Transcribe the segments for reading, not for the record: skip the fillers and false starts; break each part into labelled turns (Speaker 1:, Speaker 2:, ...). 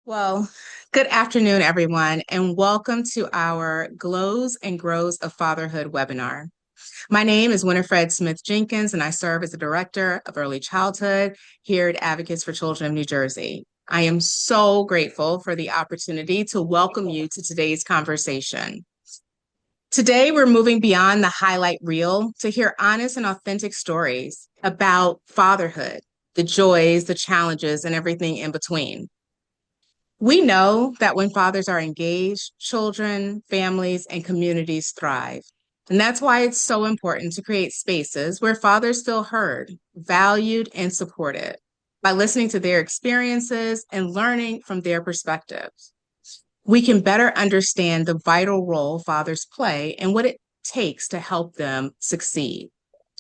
Speaker 1: Well, good afternoon, everyone, and welcome to our Glows and Grows of Fatherhood webinar. My name is Winifred Smith Jenkins, and I serve as the Director of Early Childhood here at Advocates for Children of New Jersey. I am so grateful for the opportunity to welcome you to today's conversation. Today, we're moving beyond the highlight reel to hear honest and authentic stories about fatherhood, the joys, the challenges, and everything in between. We know that when fathers are engaged, children, families, and communities thrive. And that's why it's so important to create spaces where fathers feel heard, valued, and supported by listening to their experiences and learning from their perspectives. We can better understand the vital role fathers play and what it takes to help them succeed.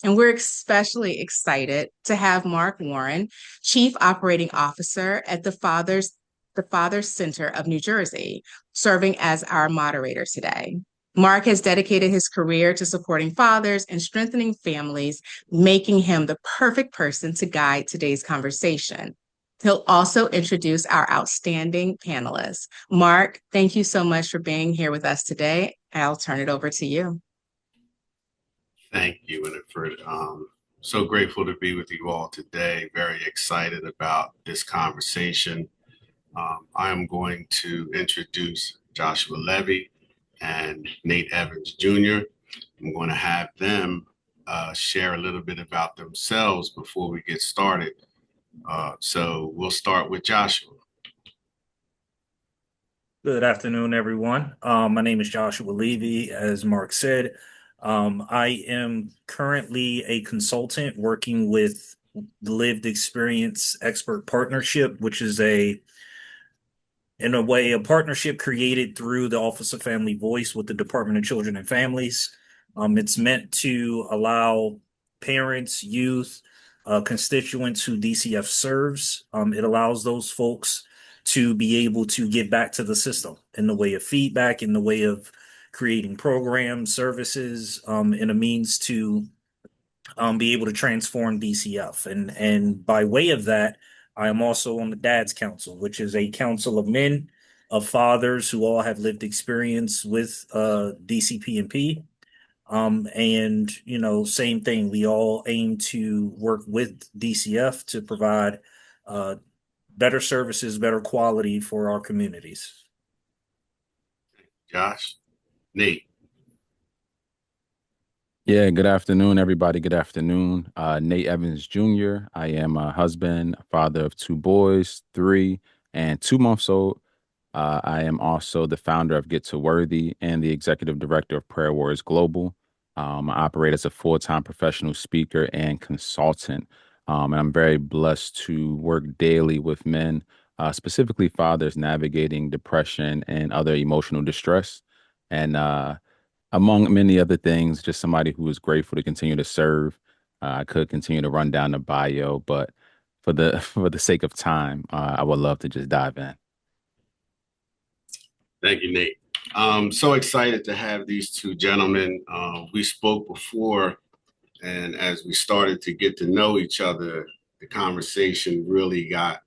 Speaker 1: And we're especially excited to have Marc Warren, Chief Operating Officer at the Father Center of New Jersey, serving as our moderator today. Marc has dedicated his career to supporting fathers and strengthening families, making him the perfect person to guide today's conversation. He'll also introduce our outstanding panelists. Marc, thank you so much for being here with us today. I'll turn it over to you.
Speaker 2: Thank you, Winifred. So grateful to be with you all today. Very excited about this conversation. I am going to introduce Joshua Levy and Nate Evans Jr. I'm going to have them share a little bit about themselves before we get started. So we'll start with Joshua.
Speaker 3: Good afternoon, everyone. My name is Joshua Levy. As Marc said, I am currently a consultant working with the Lived Experience Expert Partnership, which is in a way, a partnership created through the Office of Family Voice with the Department of Children and Families. It's meant to allow parents, youth, constituents who DCF serves. It allows those folks to be able to get back to the system in the way of feedback, in the way of creating programs, services, in a means to be able to transform DCF. And by way of that, I am also on the Dad's Council, which is a council of men, of fathers who all have lived experience with DCP&P. And, same thing. We all aim to work with DCF to provide better services, better quality for our communities.
Speaker 2: Josh. Nate.
Speaker 4: Yeah, good afternoon, everybody. Good afternoon. Nate Evans Jr. I am a husband, father of two boys, 3 and 2 months old. I am also the founder of Get to Worthy and the executive director of Prayer Warriors Global. I operate as a full-time professional speaker and consultant. And I'm very blessed to work daily with men, specifically fathers navigating depression and other emotional distress. And among many other things, just somebody who is grateful to continue to serve. I could continue to run down the bio, but for the for the sake of time, I would love to just dive in.
Speaker 2: Thank you, Nate. I'm so excited to have these two gentlemen. We spoke before, and as we started to get to know each other, the conversation really got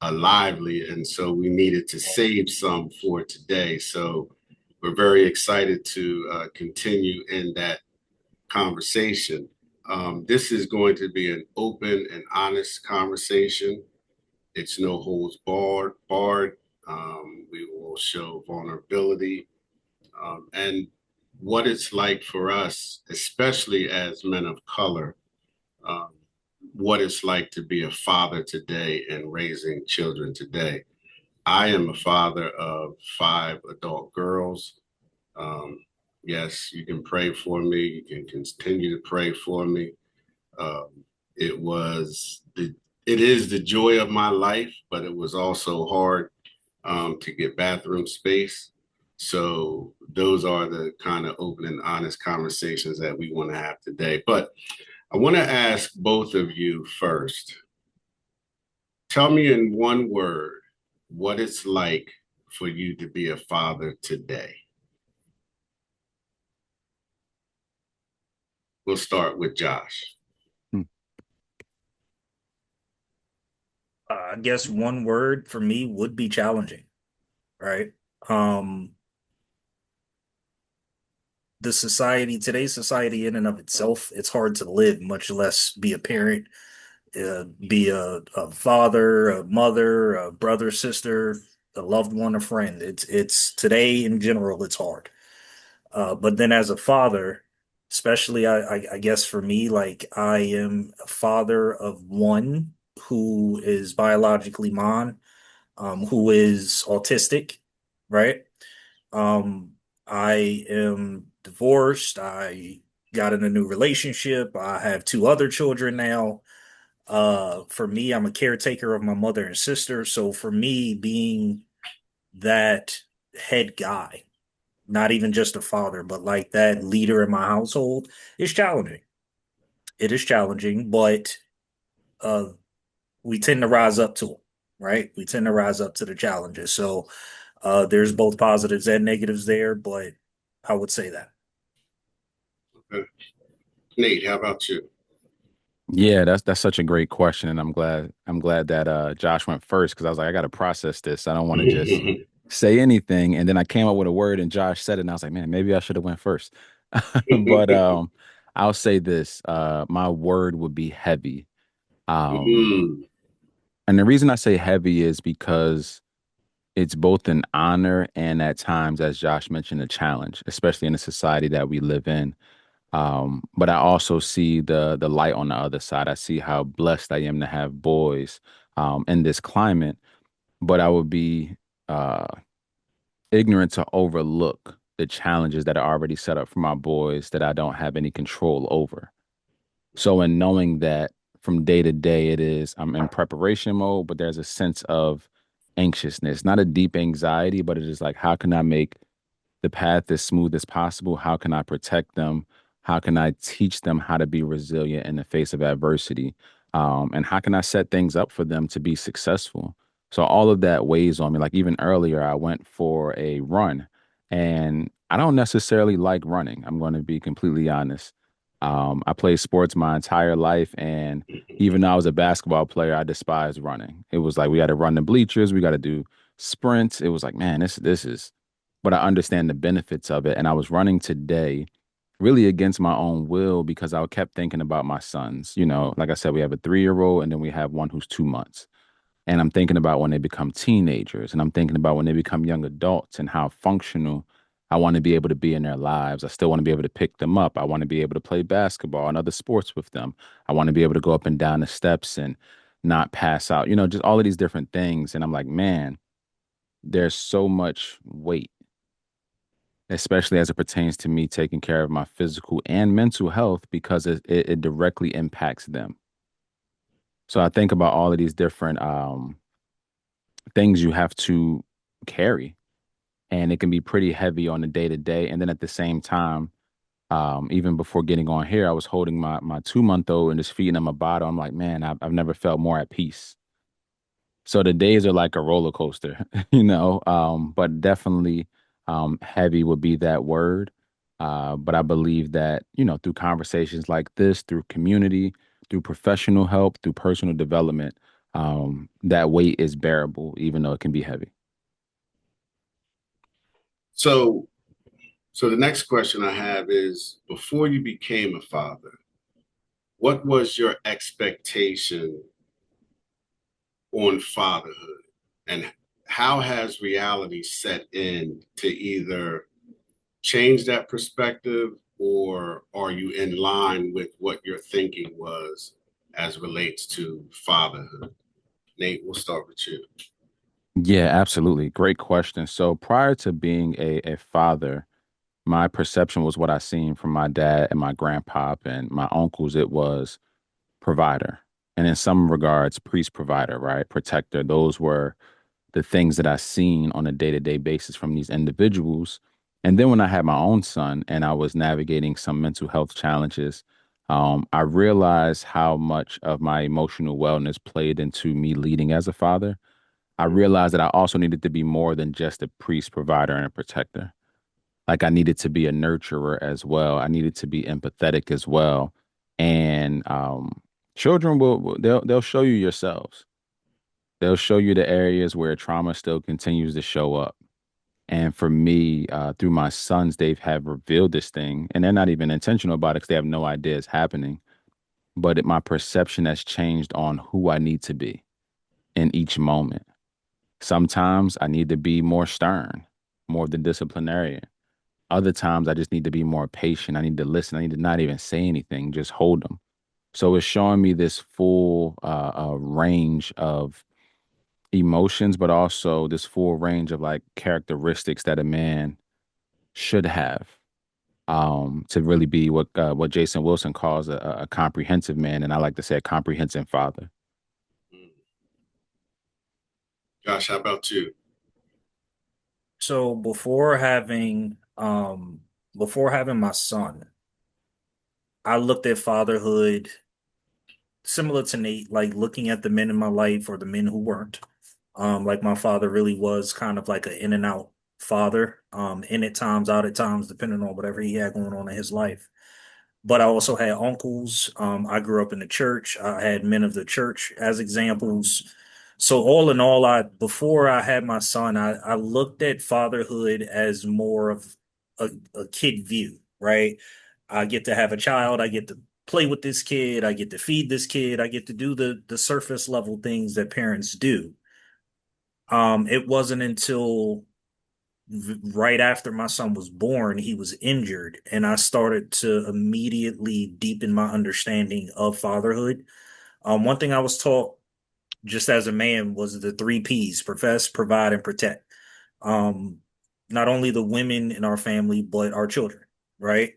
Speaker 2: lively, and so we needed to save some for today. So we're very excited to continue in that conversation. This is going to be an open and honest conversation. It's no holds barred. We will show vulnerability and what it's like for us, especially as men of color, um, what it's like to be a father today and raising children today. I am a father of 5 adult girls. Um, yes, you can pray for me. You can continue to pray for me. Um, it was it is the joy of my life, but it was also hard to get bathroom space. So those are the kind of open and honest conversations that we want to have today. But I want to ask both of you first. Tell me in one word what it's like for you to be a father today. We'll start with Josh.
Speaker 3: I guess one word for me would be challenging, right? Um, today's society in and of itself, it's hard to live, much less be a parent, be a father, a mother, a brother, sister, a loved one, a friend. It's today in general, it's hard. But then as a father, especially I guess for me, like I am a father of one who is biologically mine, who is autistic, right? Um, I am divorced. I got in a new relationship. I have two other children now. For me, I'm a caretaker of my mother and sister. So for me, being that head guy, not even just a father, but like that leader in my household, is challenging. It is challenging, but uh, we tend to rise up to them, right? We tend to rise up to the challenges. So there's both positives and negatives there, but I would say that.
Speaker 2: Okay. Nate, how about you?
Speaker 4: Yeah, that's such a great question, and I'm glad that Josh went first because I was like, I got to process this. I don't want to just say anything, and then I came up with a word, and Josh said it, and I was like, man, maybe I should have went first. But I'll say this: my word would be heavy. Um,
Speaker 2: Mm,
Speaker 4: and the reason I say heavy is because it's both an honor and at times, as Josh mentioned, a challenge, especially in the society that we live in. But I also see the light on the other side. I see how blessed I am to have boys in this climate, but I would be uh, ignorant to overlook the challenges that are already set up for my boys that I don't have any control over. So in knowing that from day to day, I'm in preparation mode, but there's a sense of anxiousness, not a deep anxiety, but it is like, how can I make the path as smooth as possible? How can I protect them? How can I teach them how to be resilient in the face of adversity? And how can I set things up for them to be successful? So all of that weighs on me. Like even earlier, I went for a run and I don't necessarily like running. I'm going to be completely honest. I played sports my entire life, and even though I was a basketball player, I despised running. It was like we had to run the bleachers, we got to do sprints. It was like, man, this is, but I understand the benefits of it. And I was running today really against my own will because I kept thinking about my sons. You know, like I said, we have a 3-year-old and then we have one who's 2 months. And I'm thinking about when they become teenagers, and I'm thinking about when they become young adults and how functional I want to be able to be in their lives. I still want to be able to pick them up. I want to be able to play basketball and other sports with them. I want to be able to go up and down the steps and not pass out, just all of these different things. And I'm like, man, there's so much weight, especially as it pertains to me taking care of my physical and mental health because it directly impacts them. So I think about all of these different things you have to carry, and it can be pretty heavy on the day to day. And then at the same time, even before getting on here, I was holding my 2 month old and just feeding him a bottle. I'm like, man, I've never felt more at peace. So the days are like a roller coaster, but definitely heavy would be that word. But I believe that, through conversations like this, through community, through professional help, through personal development, that weight is bearable, even though it can be heavy.
Speaker 2: so, so the next question I have is, before you became a father, what was your expectation on fatherhood, and how has reality set in to either change that perspective, or are you in line with what your thinking was as relates to fatherhood? Nate, we'll start with you.
Speaker 4: Yeah, absolutely. Great question. So prior to being a father, my perception was what I seen from my dad and my grandpop and my uncles. It was provider. And in some regards, priest provider, right? Protector. Those were the things that I seen on a day-to-day basis from these individuals. And then when I had my own son and I was navigating some mental health challenges, I realized how much of my emotional wellness played into me leading as a father. I realized that I also needed to be more than just a priest, provider, and a protector. Like I needed to be a nurturer as well. I needed to be empathetic as well. And children they'll show you yourselves. They'll show you the areas where trauma still continues to show up. And for me, through my sons, they've have revealed this thing, and they're not even intentional about it because they have no idea it's happening. But my perception has changed on who I need to be in each moment. Sometimes I need to be more stern, more of the disciplinarian. Other times I just need to be more patient. I need to listen. I need to not even say anything, just hold them. So it's showing me this full range of emotions, but also this full range of like characteristics that a man should have to really be what Jason Wilson calls a comprehensive man, and I like to say a comprehensive father.
Speaker 2: Mm. Josh, how about you?
Speaker 3: So before having my son, I looked at fatherhood similar to Nate, like looking at the men in my life or the men who weren't. Like my father really was kind of like an in and out father, in at times, out at times, depending on whatever he had going on in his life. But I also had uncles. I grew up in the church. I had men of the church as examples. So all in all, I before I had my son, I looked at fatherhood as more of a kid view, right? I get to have a child. I get to play with this kid. I get to feed this kid. I get to do the surface level things that parents do. It wasn't until right after my son was born, he was injured, and I started to immediately deepen my understanding of fatherhood. One thing I was taught just as a man was the three P's: profess, provide, and protect. Um, Not only the women in our family, but our children, right?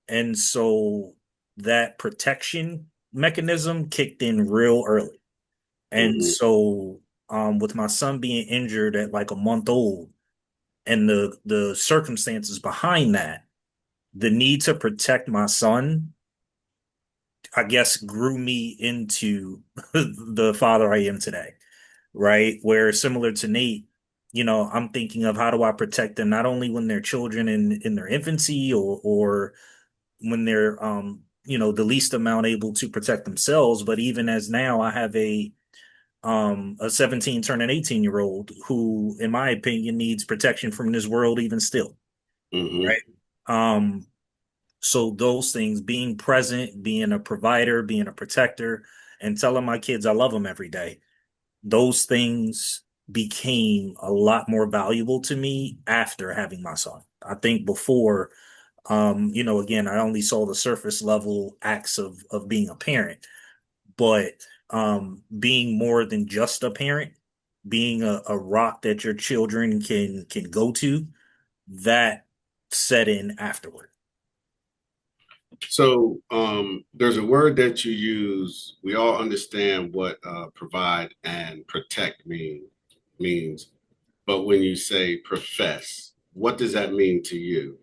Speaker 3: And so that protection mechanism kicked in real early. And
Speaker 2: Hmm.
Speaker 3: so, with my son being injured at like a month old, and the circumstances behind that, the need to protect my son, I guess, grew me into the father I am today, right? Where similar to Nate, I'm thinking of how do I protect them not only when they're children in their infancy or when they're the least amount able to protect themselves, but even as now I have a 17 turning 18-year-old who, in my opinion, needs protection from this world even still,
Speaker 2: Hmm.
Speaker 3: right? Um, so those things, being present, being a provider, being a protector, and telling my kids I love them every day, those things became a lot more valuable to me after having my son. I think before, again, I only saw the surface level acts of being a parent, but being more than just a parent, being a rock that your children can go to, that set in afterward.
Speaker 2: So there's a word that you use. We all understand what provide and protect means, but when you say profess, what does that mean to you?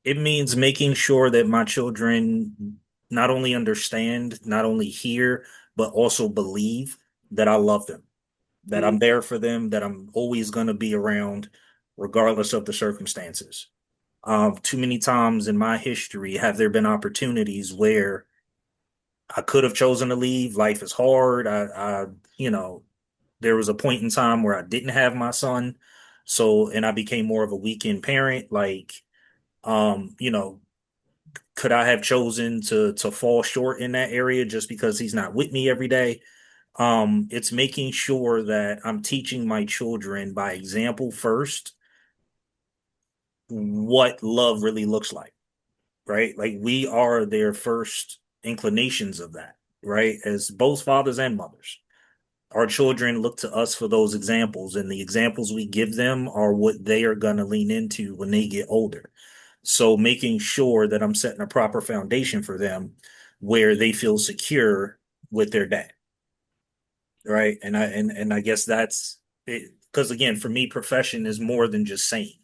Speaker 3: It means making sure that my children not only understand, not only hear, but also believe that I love them, that I'm there for them, that I'm always going to be around, regardless of the circumstances. Too many times in my history have there been opportunities where I could have chosen to leave. Life is hard. You know, there was a point in time where I didn't have my son, and I became more of a weekend parent. Like, um, you know, could I have chosen to fall short in that area just because he's not with me every day? It's making sure that I'm teaching my children by example first what love really looks like, right? Like we are their first inclinations of that, right? As both fathers and mothers. Our children look to us for those examples, and the examples we give them are what they are going to lean into when they get older. So making sure that I'm setting a proper foundation for them where they feel secure with their dad, right? And I guess that's it. Because again, for me, profession is more than just saying,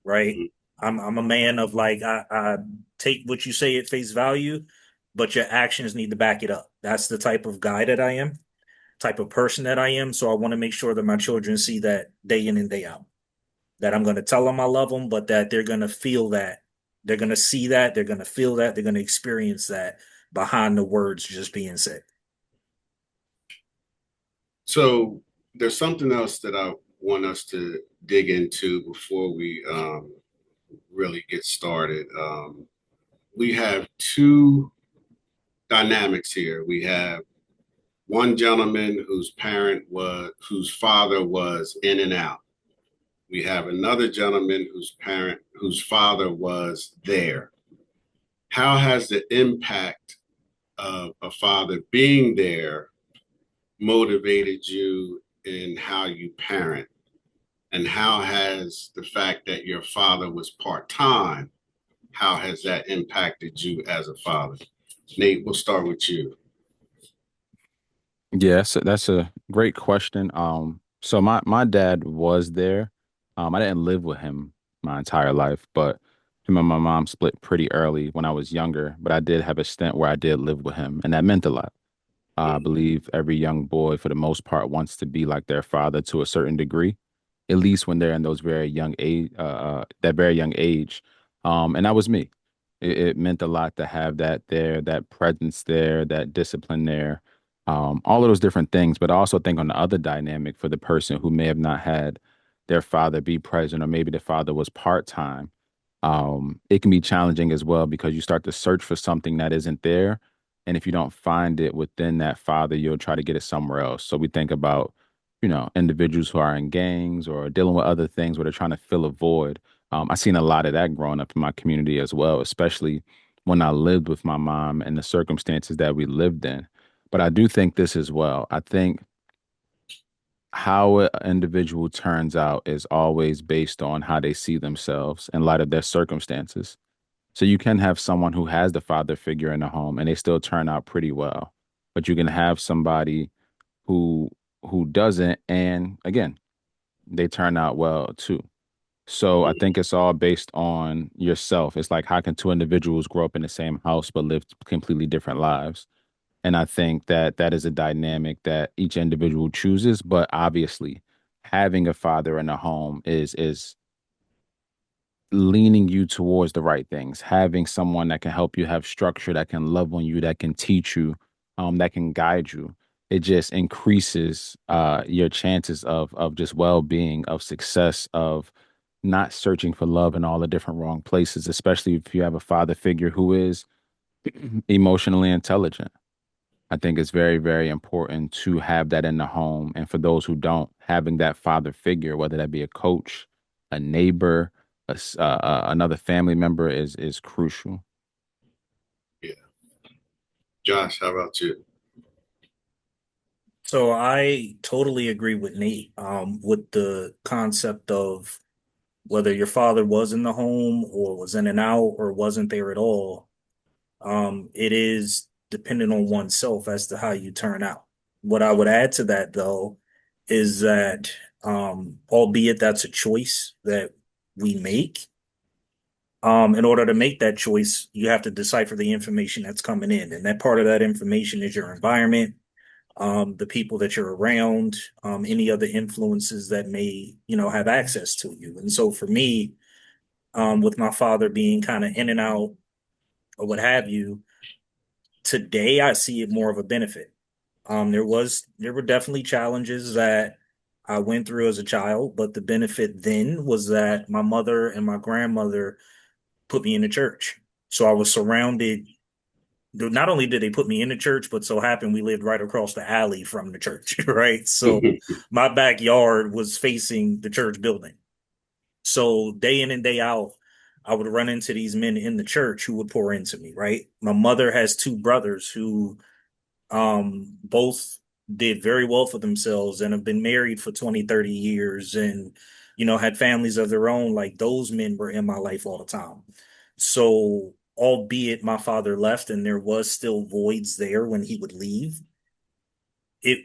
Speaker 3: right?
Speaker 2: Mhm.
Speaker 3: I'm a man of like I take what you say at face value, but your actions need to back it up. That's the type of guy that I am, type of person that I am. So I want to make sure that my children see that day in and day out. That I'm going to tell them I love them, but that they're going to feel that. They're going to see that. They're going to feel that. They're going to experience that behind the words just being said.
Speaker 2: So there's something else that I want us to dig into before we really get started. We have two dynamics here. We have one gentleman whose father was in and out. We have another gentleman whose father was there. How has the impact of a father being there motivated you in how you parent? And how has the fact that your father was part-time, how has that impacted you as a father? Nate, we'll start with you.
Speaker 4: Yeah, that's a great question. So my dad was there. I didn't live with him my entire life, but him and my mom split pretty early when I was younger. But I did have a stint where I did live with him, and that meant a lot. I believe every young boy, for the most part, wants to be like their father to a certain degree, at least when they're in those very young age, that very young age. And that was me. It meant a lot to have that there, that presence there, that discipline there, all of those different things. But I also think on the other dynamic for the person who may have not had their father be present, or maybe the father was part-time, it can be challenging as well because you start to search for something that isn't there. And if you don't find it within that father, you'll try to get it somewhere else. So we think about, individuals who are in gangs or dealing with other things where they're trying to fill a void. I've seen a lot of that growing up in my community as well, especially when I lived with my mom and the circumstances that we lived in. But I do think this as well. I think how an individual turns out is always based on how they see themselves in light of their circumstances. So you can have someone who has the father figure in the home and they still turn out pretty well. But you can have somebody who doesn't, and again, they turn out well too. So I think it's all based on yourself. It's like how can two individuals grow up in the same house but live completely different lives? And I think that that is a dynamic that each individual chooses, but obviously having a father in a home is leaning you towards the right things, having someone that can help you have structure, that can love on you, that can teach you, that can guide you. It just increases your chances of just well-being, of success, of not searching for love in all the different wrong places, especially if you have a father figure who is emotionally intelligent. I think it's very, very important to have that in the home. And for those who don't, having that father figure, whether that be a coach, a neighbor, another family member, is crucial.
Speaker 2: Yeah. Josh, how about you?
Speaker 3: So I totally agree with Nate with the concept of whether your father was in the home or was in and out or wasn't there at all. It is dependent on oneself as to how you turn out. What I would add to that, though, is that albeit that's a choice that we make, in order to make that choice, you have to decipher the information that's coming in. And that part of that information is your environment, the people that you're around, any other influences that may, have access to you. And so for me, with my father being kind of in and out or what have you, today I see it more of a benefit. There were definitely challenges that I went through as a child, but the benefit then was that my mother and my grandmother put me in the church. So I was surrounded. Not only did they put me in the church, but so happened we lived right across the alley from the church, right? So my backyard was facing the church building. So day in and day out, I would run into these men in the church who would pour into me, right? My mother has two brothers who both did very well for themselves and have been married for 20, 30 years and, had families of their own. Like those men were in my life all the time. So, albeit my father left and there was still voids there when he would leave, it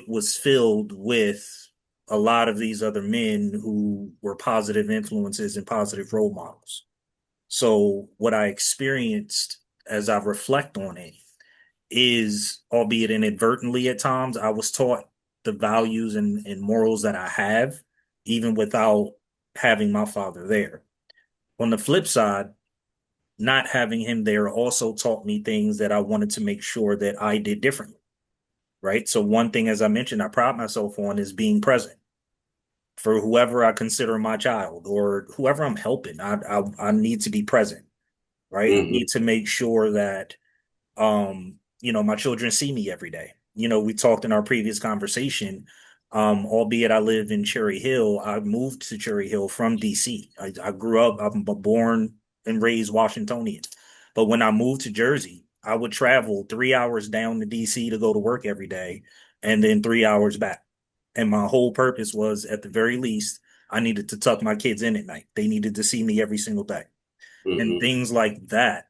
Speaker 3: was filled with a lot of these other men who were positive influences and positive role models. So, what I experienced as I reflect on it is, albeit inadvertently at times, I was taught the values and morals that I have, even without having my father there. On the flip side, not having him there also taught me things that I wanted to make sure that I did differently. right? So one thing, as I mentioned, I pride myself on is being present for whoever I consider my child or whoever I'm helping. I need to be present, right? I
Speaker 2: Hmm.
Speaker 3: need to make sure that my children see me every day. We talked in our previous conversation, albeit I live in Cherry Hill. I moved to Cherry Hill from DC. I grew up, I'm born and raised Washingtonian. But when I moved to Jersey, I would travel 3 hours down to DC to go to work every day and then 3 hours back. And my whole purpose was, at the very least, I needed to tuck my kids in at night. They needed to see me every single day. And
Speaker 2: Hmm.
Speaker 3: things like that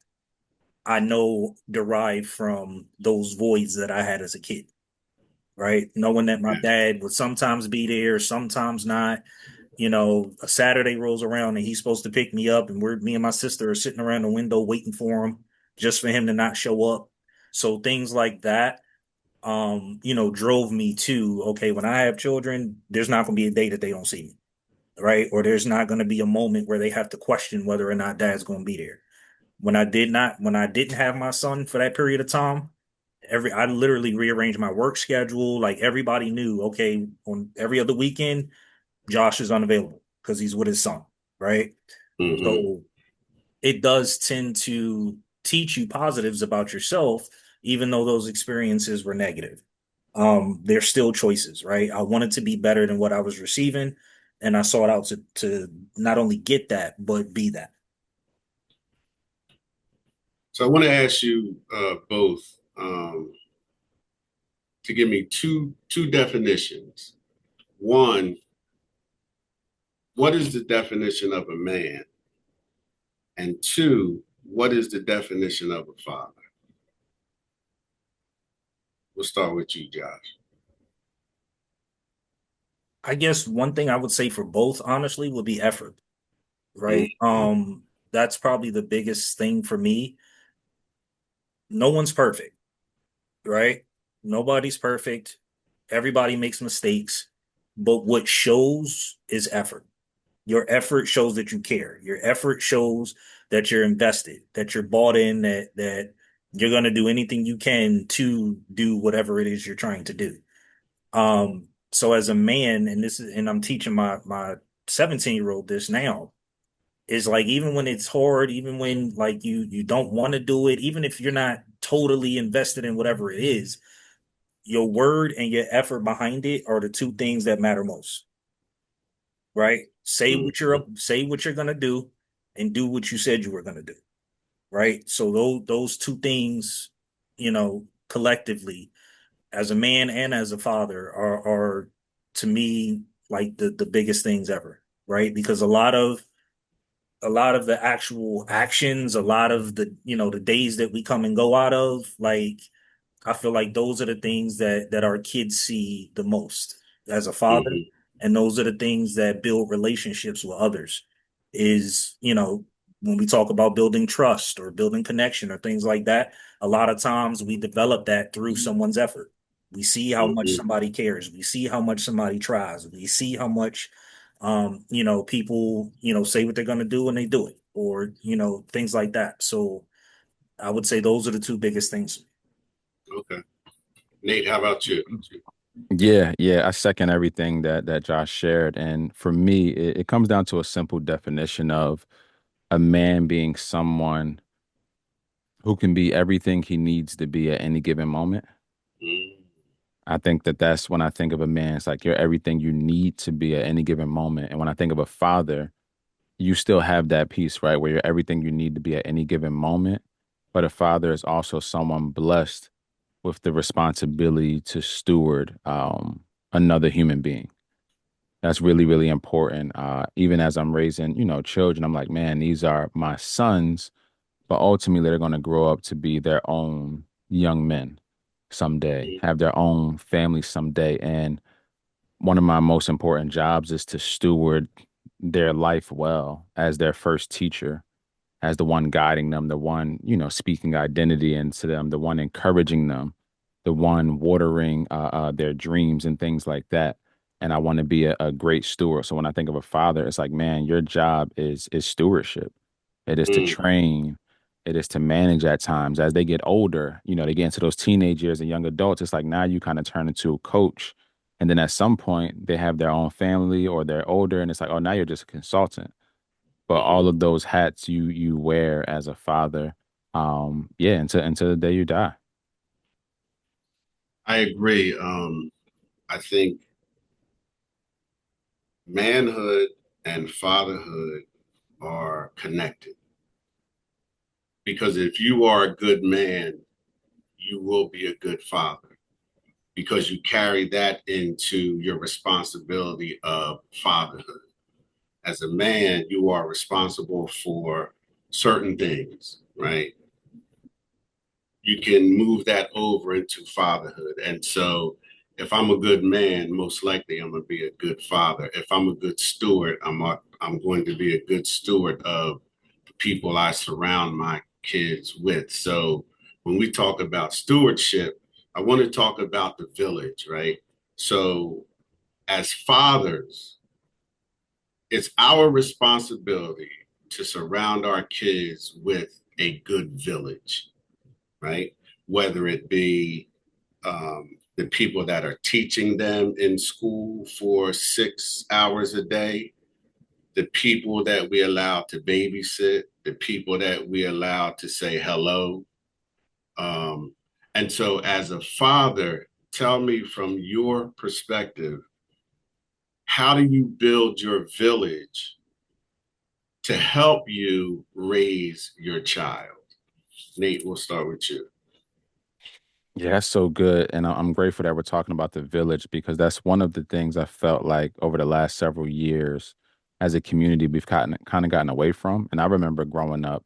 Speaker 3: I know derived from those voids that I had as a kid, right? Knowing that my
Speaker 2: Yeah.
Speaker 3: dad would sometimes be there, sometimes not. A Saturday rolls around and he's supposed to pick me up, and me and my sister are sitting around the window waiting for him just for him to not show up. So things like that, drove me to, okay, when I have children, there's not going to be a day that they don't see me, right? Or there's not going to be a moment where they have to question whether or not dad's going to be there. When I didn't have my son for that period of time, I literally rearranged my work schedule. Like, everybody knew, okay, on every other weekend, Josh is unavailable because he's with his son, right?
Speaker 2: Hmm.
Speaker 3: So it does tend to teach you positives about yourself, even though those experiences were negative. They're still choices, right? I wanted to be better than what I was receiving, and I sought out to not only get that, but be that.
Speaker 2: So I want to ask you both to give me two definitions. One, what is the definition of a man? And two, what is the definition of a father? We'll start with you, Josh.
Speaker 3: I guess one thing I would say for both, honestly, would be effort, right?
Speaker 2: Mm-hmm.
Speaker 3: That's probably the biggest thing for me. No one's perfect, right? Nobody's perfect. Everybody makes mistakes, but what shows is effort. Your effort shows that you care. Your effort shows that you're invested, that you're bought in, that you're going to do anything you can to do whatever it is you're trying to do. So as a man, and I'm teaching my 17-year-old this now, is like, even when it's hard, even when like you don't want to do it, even if you're not totally invested in whatever it is, your word and your effort behind it are the two things that matter most, right?
Speaker 2: Mm-hmm.
Speaker 3: Say what you're gonna do and do what you said you were gonna do, right? So those two things, collectively, as a man and as a father, are to me like the biggest things ever, right? Because a lot of the actual actions, a lot of the days that we come and go out of, like, I feel like those are the things that our kids see the most as a father,
Speaker 2: Mm-hmm.
Speaker 3: and those are the things that build relationships with others. Is, when we talk about building trust or building connection or things like that, a lot of times we develop that through someone's effort. We see how much
Speaker 2: Mm-hmm.
Speaker 3: somebody cares. We see how much somebody tries. We see how much, people, say what they're going to do and they do it, or, things like that. So I would say those are the two biggest things.
Speaker 2: Okay. Nate, how about you?
Speaker 4: Yeah, yeah, I second everything that Josh shared. And for me, it comes down to a simple definition of a man being someone who can be everything he needs to be at any given moment.
Speaker 2: Mm-hmm.
Speaker 4: I think that's when I think of a man, it's like you're everything you need to be at any given moment. And when I think of a father, you still have that piece, right, where you're everything you need to be at any given moment. But a father is also someone blessed with the responsibility to steward another human being. That's really, really important. Even as I'm raising, children, I'm like, man, these are my sons, but ultimately they're going to grow up to be their own young men someday, have their own family someday. And one of my most important jobs is to steward their life well as their first teacher, as the one guiding them, the one, speaking identity into them, the one encouraging them, the one watering their dreams and things like that. And I want to be a great steward. So when I think of a father, it's like, man, your job is stewardship. It is to
Speaker 2: Mm-hmm.
Speaker 4: train. it is to manage at times as they get older. They get into those teenage years and young adults. It's like now you kind of turn into a coach. And then at some point they have their own family or they're older and it's like, oh, now you're just a consultant. But all
Speaker 2: Mhm.
Speaker 4: of those hats you wear as a father, yeah, until the day you die.
Speaker 2: I agree. I think manhood and fatherhood are connected because if you are a good man, you will be a good father because you carry that into your responsibility of fatherhood. As a man, you are responsible for certain things, right? You can move that over into fatherhood. And so if I'm a good man, most likely I'm going to be a good father. If I'm a good steward, I'm going to be a good steward of the people I surround my kids with. So when we talk about stewardship, I want to talk about the village, right? So as fathers, it's our responsibility to surround our kids with a good village, right? Whether it be the people that are teaching them in school for 6 hours a day, the people that we allow to babysit, the people that we allow to say hello. Um, and so, as a father, tell me from your perspective, how do you build your village to help you raise your child? Nate, we'll start with you.
Speaker 4: Yeah, that's so good. And I'm grateful that we're talking about the village because that's one of the things I felt like over the last several years as a community we've kind of gotten away from. And I remember growing up,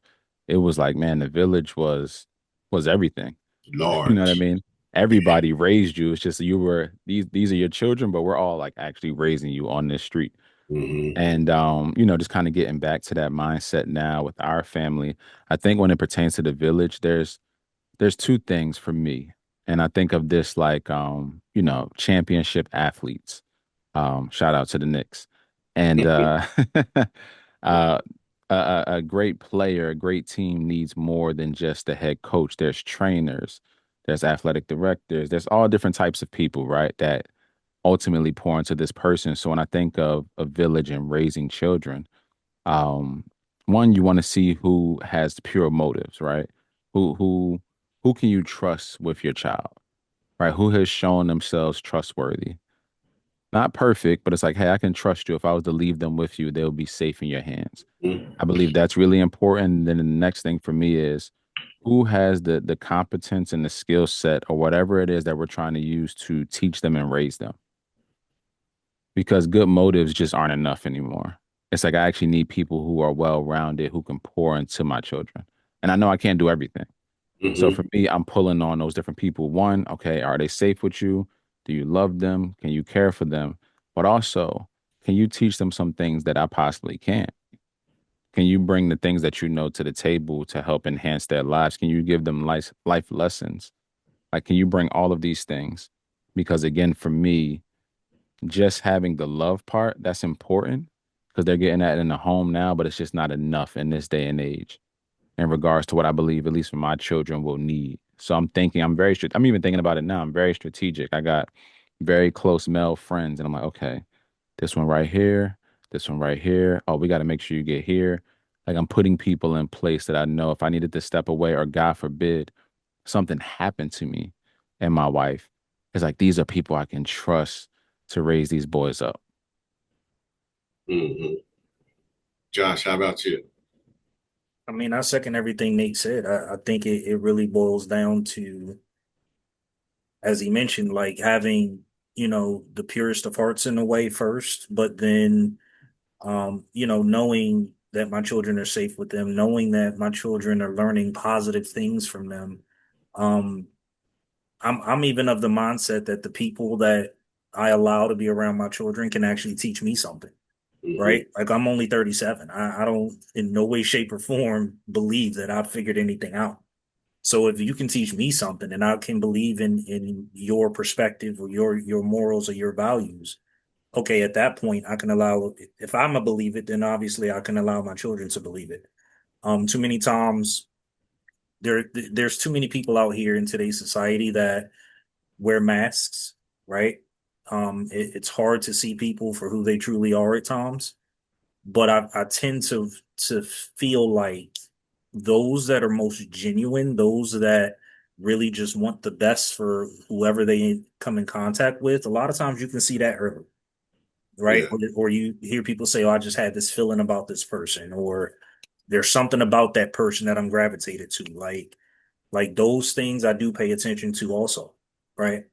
Speaker 4: it was like, man, the village was everything. You know what I
Speaker 2: Large.
Speaker 4: mean? Everybody raised you. It's just you were these are your children, but we're all like actually raising you on this street.
Speaker 2: Mm-hmm.
Speaker 4: And just kind of getting back to that mindset now with our family. I think when it pertains to the village, there's two things for me. And I think of this like championship athletes. Shout out to the Knicks. And uh a great player, a great team needs more than just the head coach. There's trainers, there's athletic directors, there's all different types of people, right? That ultimately pour into this person. So when I think of a village and raising children, um one, you want to see who has pure motives, right? Who who who can you trust with your child, right? Who has shown themselves trustworthy, not perfect, but it's like, hey, I can trust you. If I was to leave them with you, they'll be safe in your hands. I believe that's really important. Then the next thing for me is who has the competence and the skill set or whatever it is that we're trying to use to teach them and raise them, because good motives just aren't enough anymore. It's like I actually need people who are well rounded, who can pour into my children. And I know I can't do everything. So
Speaker 2: Mm-hmm.
Speaker 4: for me, I'm pulling on those different people. One, okay, are they safe with you? Do you love them? Can you care for them? But also, can you teach them some things that I possibly can't? Can you bring the things that you know to the table to help enhance their lives? Can you give them life lessons? Like, can you bring all of these things? Because again, for me, just having the love part, that's important because they're getting that in the home now, but it's just not enough in this day and age in regards to what I believe, at least for my children, will need. So I'm thinking, I'm even thinking about it now. I'm very strategic. I got very close male friends, and I'm like, okay, this one right here, this one right here. Oh, we got to make sure you get here. Like I'm putting people in place that I know if I needed to step away or God forbid something happened to me and my wife, it's like these are people I can trust to raise these boys up.
Speaker 2: Mm-hmm. Josh, how about you?
Speaker 3: I mean, I second everything Nate said. I think it really boils down to, as he mentioned, like having, the purest of hearts in a way first, but then, knowing that my children are safe with them, knowing that my children are learning positive things from them. Um, I'm even of the mindset that the people that I allow to be around my children can actually teach me something,
Speaker 2: Mm-hmm.
Speaker 3: right? Like I'm only 37. I don't in no way, shape, or form believe that I've figured anything out. So if you can teach me something and I can believe in your perspective or your morals or your values, okay, at that point I can allow, if I'm a believe it, then obviously I can allow my children to believe it. Too many times there's too many people out here in today's society that wear masks, right? It's hard to see people for who they truly are at times. But I tend to feel like those that are most genuine, those that really just want the best for whoever they come in contact with, a lot of times you can see that early, right?
Speaker 2: Yeah.
Speaker 3: Or you hear people say, "Oh, I just had this feeling about this person," or there's something about that person that I'm gravitated to. Like those things I do pay attention to also, right?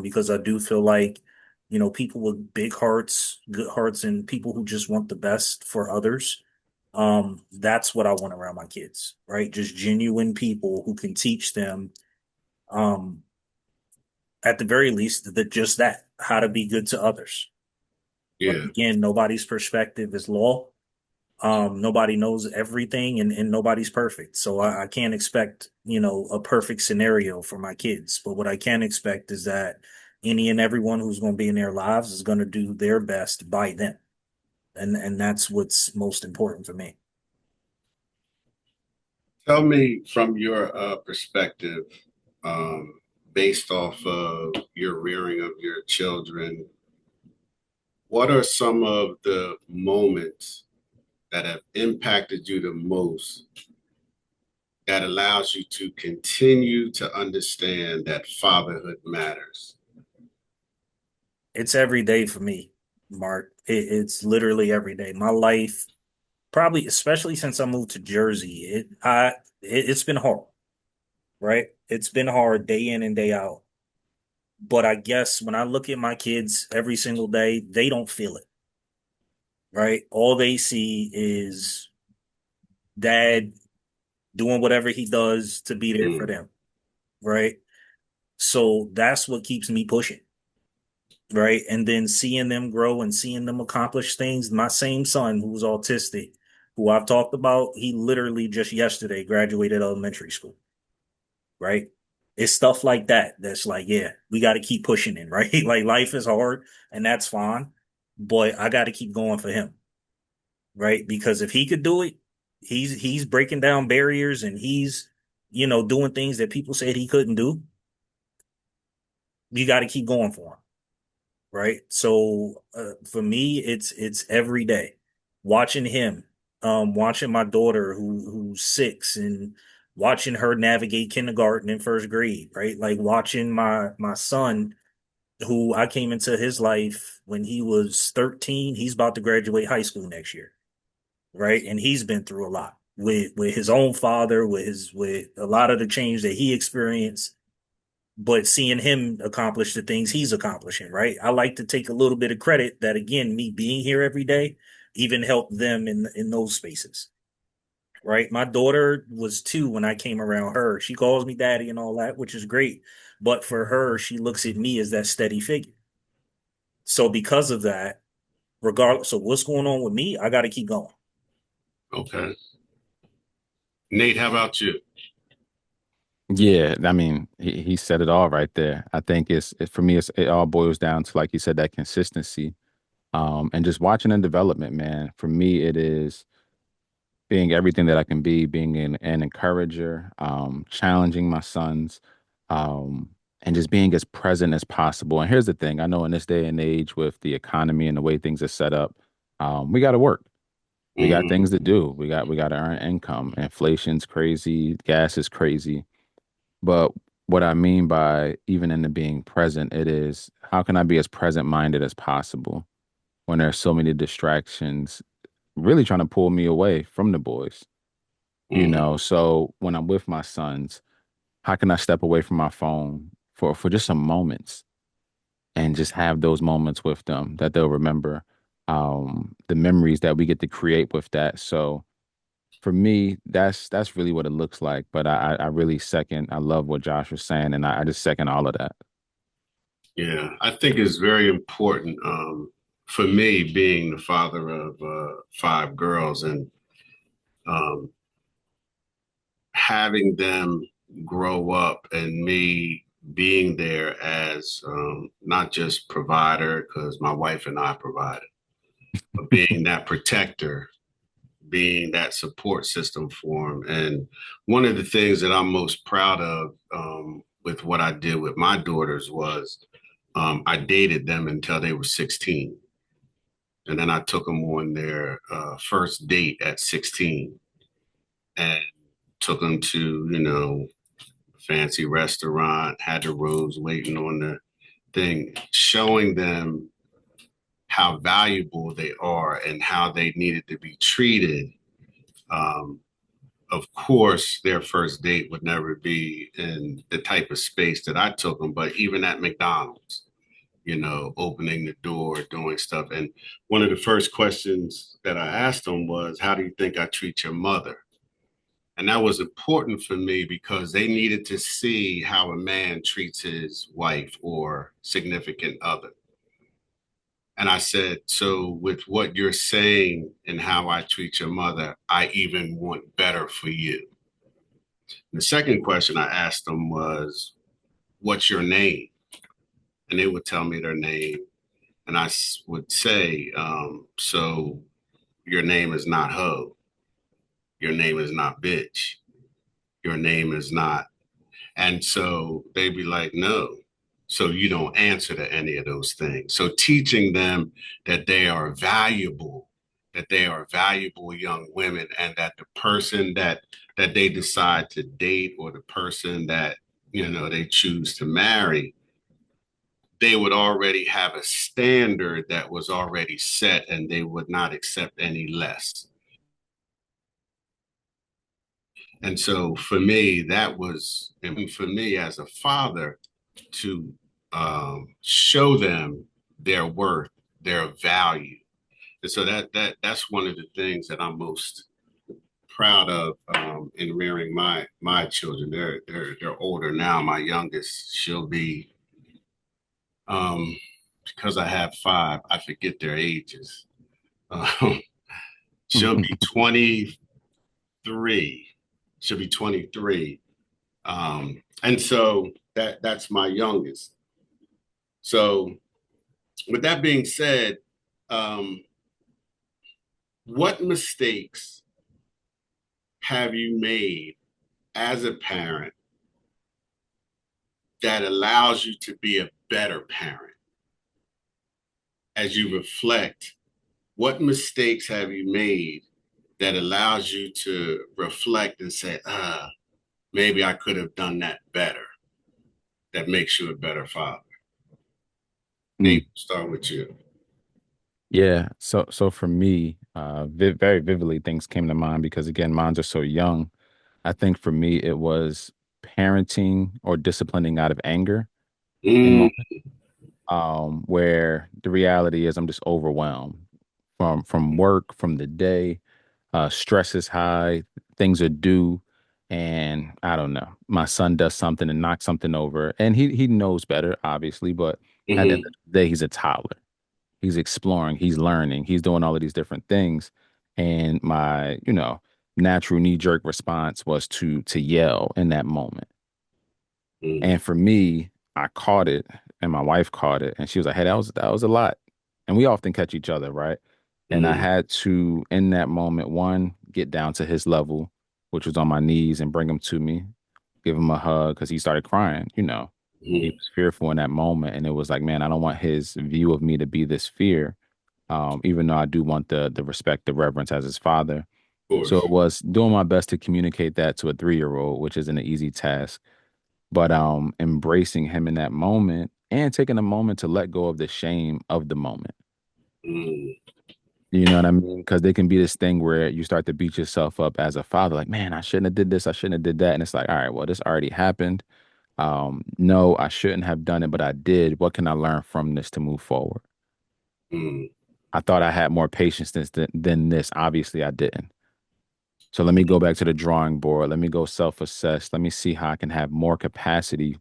Speaker 3: Because I do feel like, people with big hearts, good hearts, and people who just want the best for others. That's what I want around my kids, right? Just genuine people who can teach them, um, at the very least, that how to be good to others. But
Speaker 2: Yeah.
Speaker 3: again, nobody's perspective is law. Nobody knows everything, and nobody's perfect. So I can't expect, a perfect scenario for my kids. But what I can expect is that any and everyone who's going to be in their lives is going to do their best by them. And that's what's most important for me.
Speaker 2: Tell me from your perspective, um, based off of your rearing of your children, what are some of the moments that have impacted you the most that allows you to continue to understand that fatherhood matters?
Speaker 3: It's every day for me, Mark. It's literally every day. My life, probably, especially since I moved to Jersey, it's been hard, right? It's been hard day in and day out. But I guess when I look at my kids every single day, they don't feel it, right? All they see is dad doing whatever he does to be there for
Speaker 2: Mm,
Speaker 3: them, right? So that's what keeps me pushing, right? And then seeing them grow and seeing them accomplish things. My same son, who's autistic, who I've talked about, he literally just yesterday graduated elementary school, right? It's stuff like that that's like, yeah, we got to keep pushing it, right? Like life is hard and that's fine, but I got to keep going for him, right? Because if he could do it, he's breaking down barriers and he's, doing things that people said he couldn't do. You got to keep going for him, right? So for me, it's every day watching him, watching my daughter who's 6 and watching her navigate kindergarten and first grade, right? Like watching my son who I came into his life when he was 13. He's about to graduate high school next year, right? And he's been through a lot with his own father, with a lot of the change that he experienced, but seeing him accomplish the things he's accomplishing, right? I like to take a little bit of credit that again, me being here every day even helped them in those spaces. Right. My daughter was 2 when I came around her. She calls me daddy and all that, which is great. But for her, she looks at me as that steady figure. So because of that, regardless of what's going on with me, I got to keep going.
Speaker 2: okay. Nate, how about you?
Speaker 4: Yeah, I mean, he said it all right there. I think for me, it all boils down to, like you said, that consistency, and just watching the development, man. For me, it is being everything that I can be, being an encourager, challenging my sons, um, and just being as present as possible. And here's the thing: I know in this day and age, with the economy and the way things are set up, we got to work. We got
Speaker 2: Mm,
Speaker 4: things to do. We got to earn income. Inflation's crazy. Gas is crazy. But what I mean by even in the being present, it is how can I be as present minded as possible when there's so many distractions really trying to pull me away from the boys,
Speaker 2: mm.
Speaker 4: So when I'm with my sons, how can I step away from my phone for just some moments and just have those moments with them that they'll remember, the memories that we get to create with that. So for me, that's really what it looks like. But I really second. I love what Josh was saying, and I just second all of that.
Speaker 2: Yeah, I think it's very important for me being the father of 5 girls and um, having them grow up and me being there as not just provider, because my wife and I provided, but being that protector, being that support system for them. And one of the things that I'm most proud of with what I did with my daughters was I dated them until they were 16. And then I took them on their first date at 16 and took them to, fancy restaurant, had the rose waiting on the thing, showing them how valuable they are and how they needed to be treated. Of course, their first date would never be in the type of space that I took them, but even at McDonald's, opening the door, doing stuff. And one of the first questions that I asked them was, how do you think I treat your mother? And that was important for me because they needed to see how a man treats his wife or significant other. And I said, so with what you're saying and how I treat your mother, I even want better for you. And the second question I asked them was, what's your name? And they would tell me their name. And I would say, so your name is not hoe. Your name is not bitch. Your name is not. And so they'd be like, no. So you don't answer to any of those things. So teaching them that they are valuable, young women, and that the person that they decide to date or the person that, they choose to marry, they would already have a standard that was already set and they would not accept any less. And so for me, that was, and for me as a father, to show them their worth, their value. And so that's one of the things that I'm most proud of in rearing my children. They're older now. My youngest, she'll be because I have 5, I forget their ages. She'll be 23. She'll be 23. And so that's my youngest. So with that being said, what mistakes have you made as a parent that allows you to be a better parent? As you reflect, what mistakes have you made that allows you to reflect and say, maybe I could have done that better, that makes you a better father? Nate, start with you.
Speaker 4: Yeah. So for me, very vividly, things came to mind because again, mine are so young. I think for me, it was parenting or disciplining out of anger in
Speaker 2: Mm,
Speaker 4: moments, where the reality is I'm just overwhelmed from work, from the day. Stress is high, things are due, and I don't know. My son does something and knocks something over, and he knows better, obviously, but at the end
Speaker 2: mhm,
Speaker 4: of the day, he's a toddler. He's exploring, he's learning, he's doing all of these different things. And my, natural knee-jerk response was to yell in that moment.
Speaker 2: mm,
Speaker 4: And for me, I caught it and my wife caught it and she was like, "Hey, that was a lot." And we often catch each other, right? And I
Speaker 2: mhm,
Speaker 4: had to, in that moment, one, get down to his level, which was on my knees, and bring him to me, give him a hug because he started crying. He
Speaker 2: mhm.
Speaker 4: was fearful in that moment. And it was like, man, I don't want his view of me to be this fear. Even though I do want the respect, the reverence as his father.
Speaker 2: Of
Speaker 4: So
Speaker 2: course.
Speaker 4: it was doing my best to communicate that to a 3-year-old, which isn't an easy task. But embracing him in that moment and taking a moment to let go of the shame of the moment.
Speaker 2: Mm,
Speaker 4: You know what I mean? Because they can be this thing where you start to beat yourself up as a father, like, man, I shouldn't have did this, I shouldn't have did that. And it's like, all right, well, this already happened. No, I shouldn't have done it, but I did. What can I learn from this to move forward?
Speaker 2: mm,
Speaker 4: I thought I had more patience than this. Obviously, I didn't. So let me go back to the drawing board. Let me go self-assess. Let me see how I can have more capacity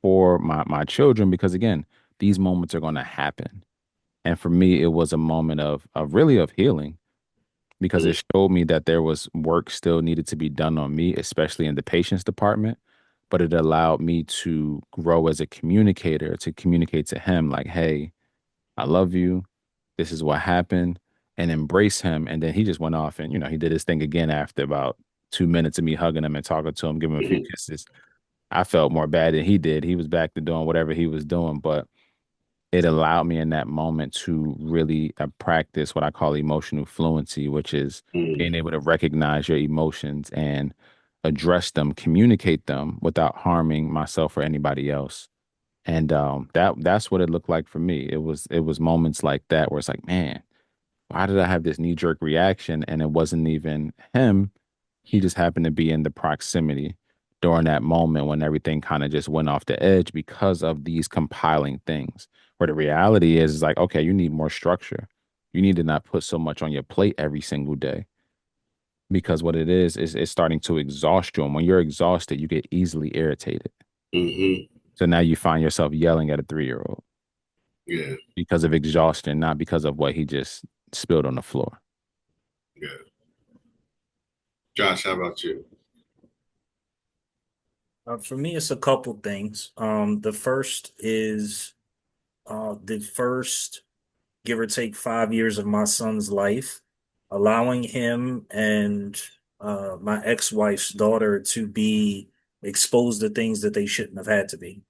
Speaker 4: for my children because again, these moments are going to happen. And for me, it was a moment of really of healing because
Speaker 2: mm,
Speaker 4: it showed me that there was work still needed to be done on me, especially in the patients department. But it allowed me to grow as a communicator, to communicate to him like, hey, I love you. This is what happened. and embrace him. And then he just went off and, he did his thing again after about 2 minutes of me hugging him and talking to him, giving him a few
Speaker 2: Mhm.
Speaker 4: kisses. I felt more bad than he did. He was back to doing whatever he was doing, but it allowed me in that moment to really practice what I call emotional fluency, which is being
Speaker 2: Mhm.
Speaker 4: able to recognize your emotions and address them, communicate them without harming myself or anybody else. And that's what it looked like for me. It was moments like that where it's like, man, why did I have this knee jerk reaction? And it wasn't even him. He just happened to be in the proximity during that moment when everything kind of just went off the edge because of these compiling things. Where the reality is like, okay, you need more structure. You need to not put so much on your plate every single day because what it is it's starting to exhaust you. And when you're exhausted, you get easily irritated.
Speaker 2: Mhm.
Speaker 4: So now you find yourself yelling at a 3-year-old
Speaker 2: Yeah.
Speaker 4: because of exhaustion, not because of what he just spilled on the floor.
Speaker 2: Yeah. Josh, how about you?
Speaker 3: For me, it's a couple things. The first is the first give or take 5 years of my son's life, allowing him and my ex-wife's daughter to be exposed to things that they shouldn't have had to be.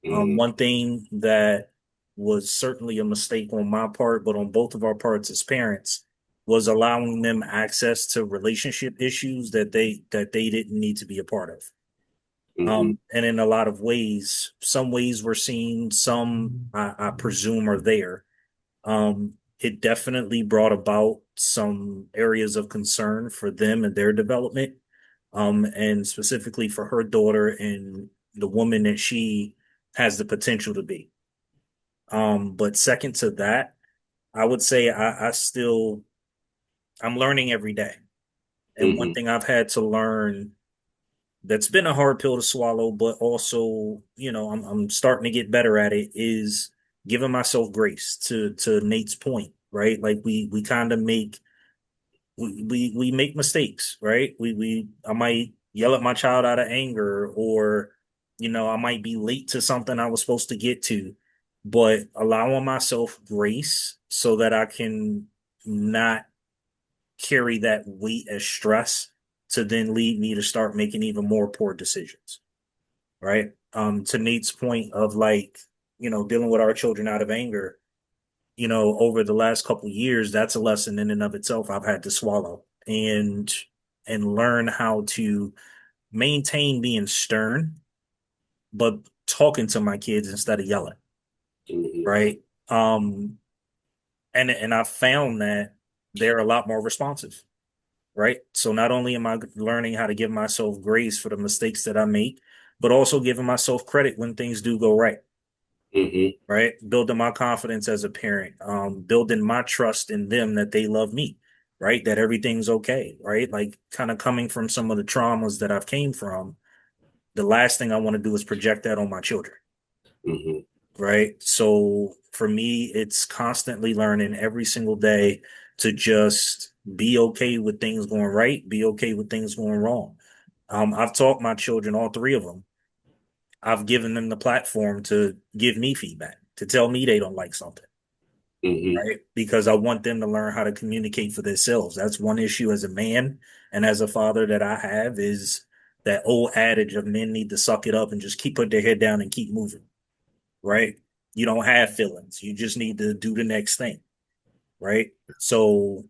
Speaker 2: Mhm.
Speaker 3: One thing that was certainly a mistake on my part, but on both of our parts as parents, was allowing them access to relationship issues that they didn't need to be a part of.
Speaker 2: Mhm.
Speaker 3: And in a lot of ways, some ways we're seeing, some I presume are there. It definitely brought about some areas of concern for them and their development, and specifically for her daughter and the woman that she has the potential to be. But second to that, I would say I'm learning every day. And one
Speaker 2: Mhm.
Speaker 3: thing I've had to learn that's been a hard pill to swallow, but also, I'm starting to get better at it is giving myself grace to Nate's point, right? Like we kind of we make mistakes, right? I might yell at my child out of anger, or I might be late to something I was supposed to get to, but allowing myself grace so that I can not carry that weight as stress to then lead me to start making even more poor decisions, right? To Nate's point of like, dealing with our children out of anger, over the last couple of years, that's a lesson in and of itself I've had to swallow and learn how to maintain being stern, but talking to my kids instead of yelling,
Speaker 2: Mhm.
Speaker 3: right? Um, and I found that they're a lot more responsive, right? So not only am I learning how to give myself grace for the mistakes that I make, but also giving myself credit when things do go right,
Speaker 2: Mhm.
Speaker 3: right? Building my confidence as a parent, building my trust in them that they love me, right? That everything's okay, right? Like kind of coming from some of the traumas that I've came from. The last thing I want to do is project that on my children,
Speaker 2: Mhm.
Speaker 3: right? So for me, it's constantly learning every single day to just be okay with things going right, be okay with things going wrong. I've taught my children, all three of them, I've given them the platform to give me feedback, to tell me they don't like something,
Speaker 2: Mhm.
Speaker 3: right? Because I want them to learn how to communicate for themselves. That's one issue as a man and as a father that I have is that old adage of men need to suck it up and just keep put their head down and keep moving, right? You don't have feelings. You just need to do the next thing, right? So,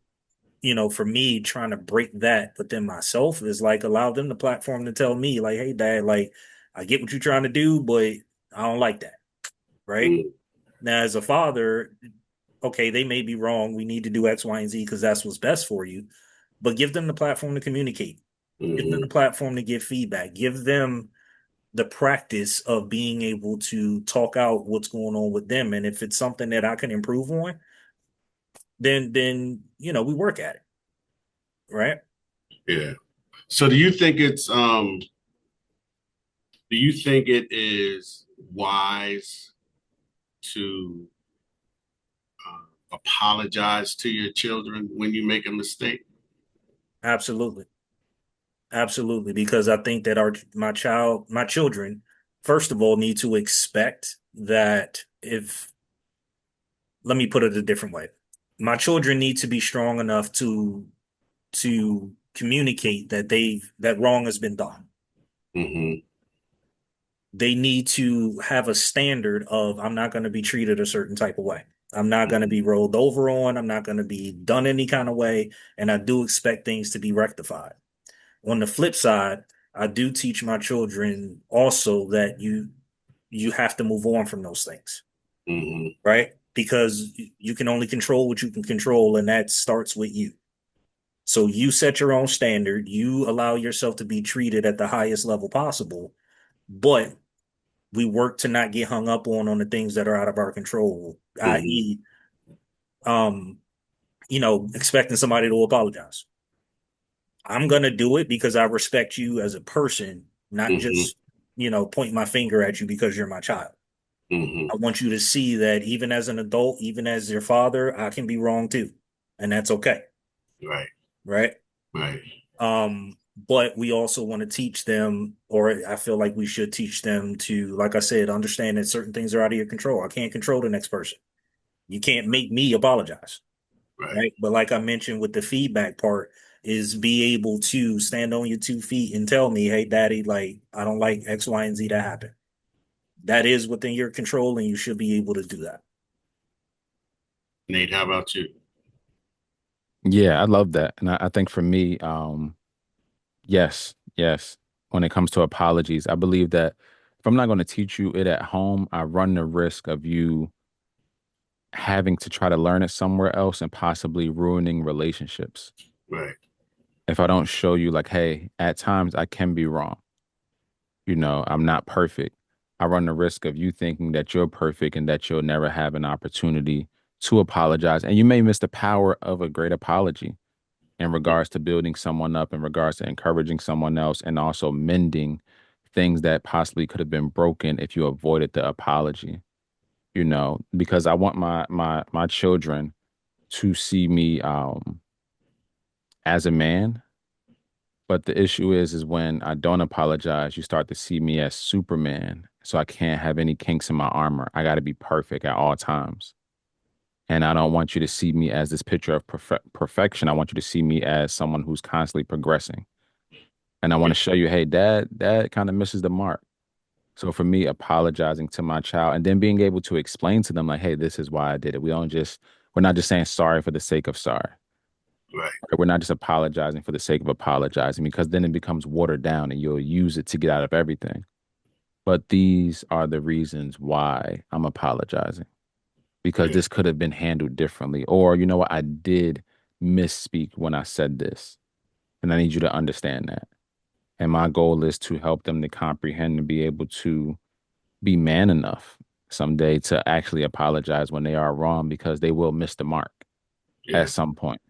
Speaker 3: for me, trying to break that within myself is like allow them the platform to tell me, like, hey, dad, like, I get what you're trying to do, but I don't like that, right?
Speaker 2: Mhm.
Speaker 3: Now, as a father, okay, they may be wrong. We need to do X, Y, and Z because that's what's best for you. But give them the platform to communicate. Give them the
Speaker 2: Mhm.
Speaker 3: platform to give feedback. Give them the practice of being able to talk out what's going on with them. And if it's something that I can improve on, then we work at it, right?
Speaker 2: Yeah. So do you think it is wise to apologize to your children when you make a mistake?
Speaker 3: Absolutely. Absolutely. Because I think that my children, first of all, need to expect that if let me put it a different way. my children need to be strong enough to communicate that wrong has been done.
Speaker 2: Mm-hmm.
Speaker 3: They need to have a standard of I'm not going to be treated a certain type of way. I'm not going to be rolled over on. I'm not going to be done any kind of way. And I do expect things to be rectified. On the flip side, I do teach my children also that you have to move on from those things,
Speaker 2: Mm-hmm.
Speaker 3: right? Because you can only control what you can control, and that starts with you. So you set your own standard, you allow yourself to be treated at the highest level possible, but we work to not get hung up on the things that are out of our control,
Speaker 2: Mm-hmm.
Speaker 3: i.e., um, expecting somebody to apologize. I'm gonna do it because I respect you as a person, not
Speaker 2: Mm-hmm.
Speaker 3: just, point my finger at you because you're my child.
Speaker 2: Mm-hmm.
Speaker 3: I want you to see that even as an adult, even as your father, I can be wrong too. And that's okay.
Speaker 2: Right.
Speaker 3: Right.
Speaker 2: Right.
Speaker 3: But we also want to teach them, or I feel like we should teach them to, like I said, understand that certain things are out of your control. I can't control the next person. You can't make me apologize.
Speaker 2: Right.
Speaker 3: Right. But like I mentioned with the feedback part, is be able to stand on your 2 feet and tell me, hey, daddy, like, I don't like X, Y, and Z to happen. That is within your control, and you should be able to do that.
Speaker 2: Nate, how about you?
Speaker 4: Yeah, I love that. And I think for me, yes, yes. When it comes to apologies, I believe that if I'm not going to teach you it at home, I run the risk of you having to try to learn it somewhere else and possibly ruining relationships.
Speaker 2: Right.
Speaker 4: If I don't show you, like, hey, at times I can be wrong. I'm not perfect. I run the risk of you thinking that you're perfect and that you'll never have an opportunity to apologize. And you may miss the power of a great apology in regards to building someone up, in regards to encouraging someone else, and also mending things that possibly could have been broken if you avoided the apology. Because I want my children to see me as a man. But the issue is when I don't apologize, you start to see me as Superman. So I can't have any kinks in my armor. I got to be perfect at all times. And I don't want you to see me as this picture of perfection. I want you to see me as someone who's constantly progressing. And I want
Speaker 2: Yeah.
Speaker 4: to show you, hey, dad kind of misses the mark. So for me, apologizing to my child and then being able to explain to them, like, hey, this is why I did it. We're not just saying sorry for the sake of sorry.
Speaker 2: Right.
Speaker 4: We're not just apologizing for the sake of apologizing because then it becomes watered down and you'll use it to get out of everything. But these are the reasons why I'm apologizing because
Speaker 2: Yeah.
Speaker 4: this could have been handled differently. Or, you know what? I did misspeak when I said this. And I need you to understand that. And my goal is to help them to comprehend and be able to be man enough someday to actually apologize when they are wrong because they will miss the mark
Speaker 2: Yeah.
Speaker 4: at some point.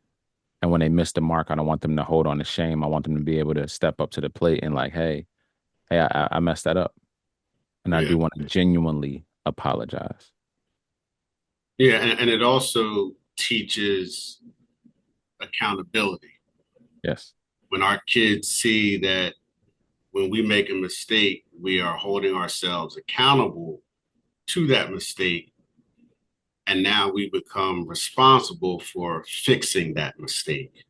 Speaker 4: And when they miss the mark, I don't want them to hold on to shame. I want them to be able to step up to the plate and like, hey, I messed that up. And I
Speaker 2: Yeah.
Speaker 4: do want to genuinely apologize.
Speaker 2: Yeah. And it also teaches accountability.
Speaker 4: Yes.
Speaker 2: When our kids see that when we make a mistake, we are holding ourselves accountable to that mistake. And now we become responsible for fixing that mistake.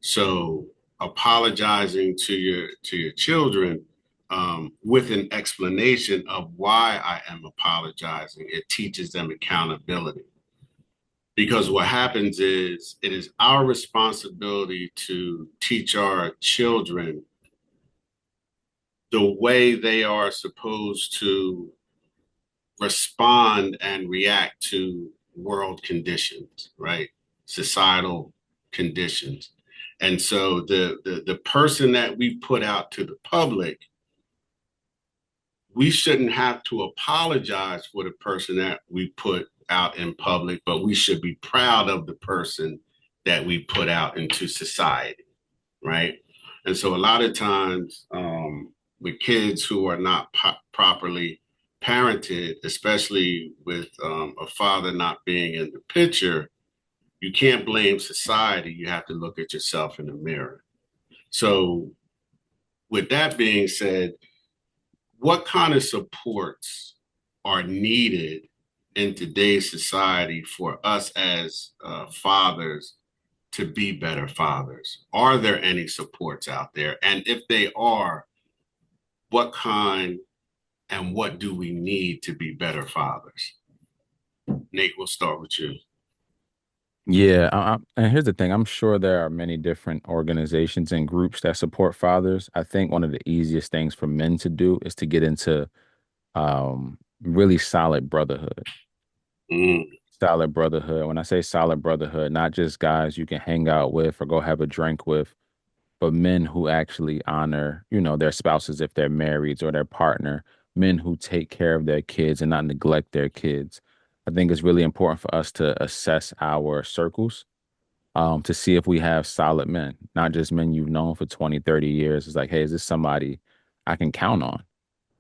Speaker 2: So apologizing to your children with an explanation of why I am apologizing, it teaches them accountability. Because what happens is it is our responsibility to teach our children the way they are supposed to respond and react to world conditions, right? Societal conditions. And so the person that we put out to the public, we shouldn't have to apologize for the person that we put out in public, but we should be proud of the person that we put out into society, right? And so a lot of times with kids who are not properly parented, especially with a father not being in the picture, you can't blame society. You have to look at yourself in the mirror. So with that being said, what kind of supports are needed in today's society for us as fathers to be better fathers? Are there any supports out there? And if they are, what kind and what do we need to be better fathers? Nate, we'll start with you.
Speaker 4: Yeah, and here's the thing. I'm sure there are many different organizations and groups that support fathers. I think one of the easiest things for men to do is to get into really solid brotherhood.
Speaker 2: Mm,
Speaker 4: Solid brotherhood. When I say solid brotherhood, not just guys you can hang out with or go have a drink with, but men who actually honor, their spouses if they're married or their partner, men who take care of their kids and not neglect their kids. I think it's really important for us to assess our circles, to see if we have solid men, not just men you've known for 20, 30 years. It's like, hey, is this somebody I can count on?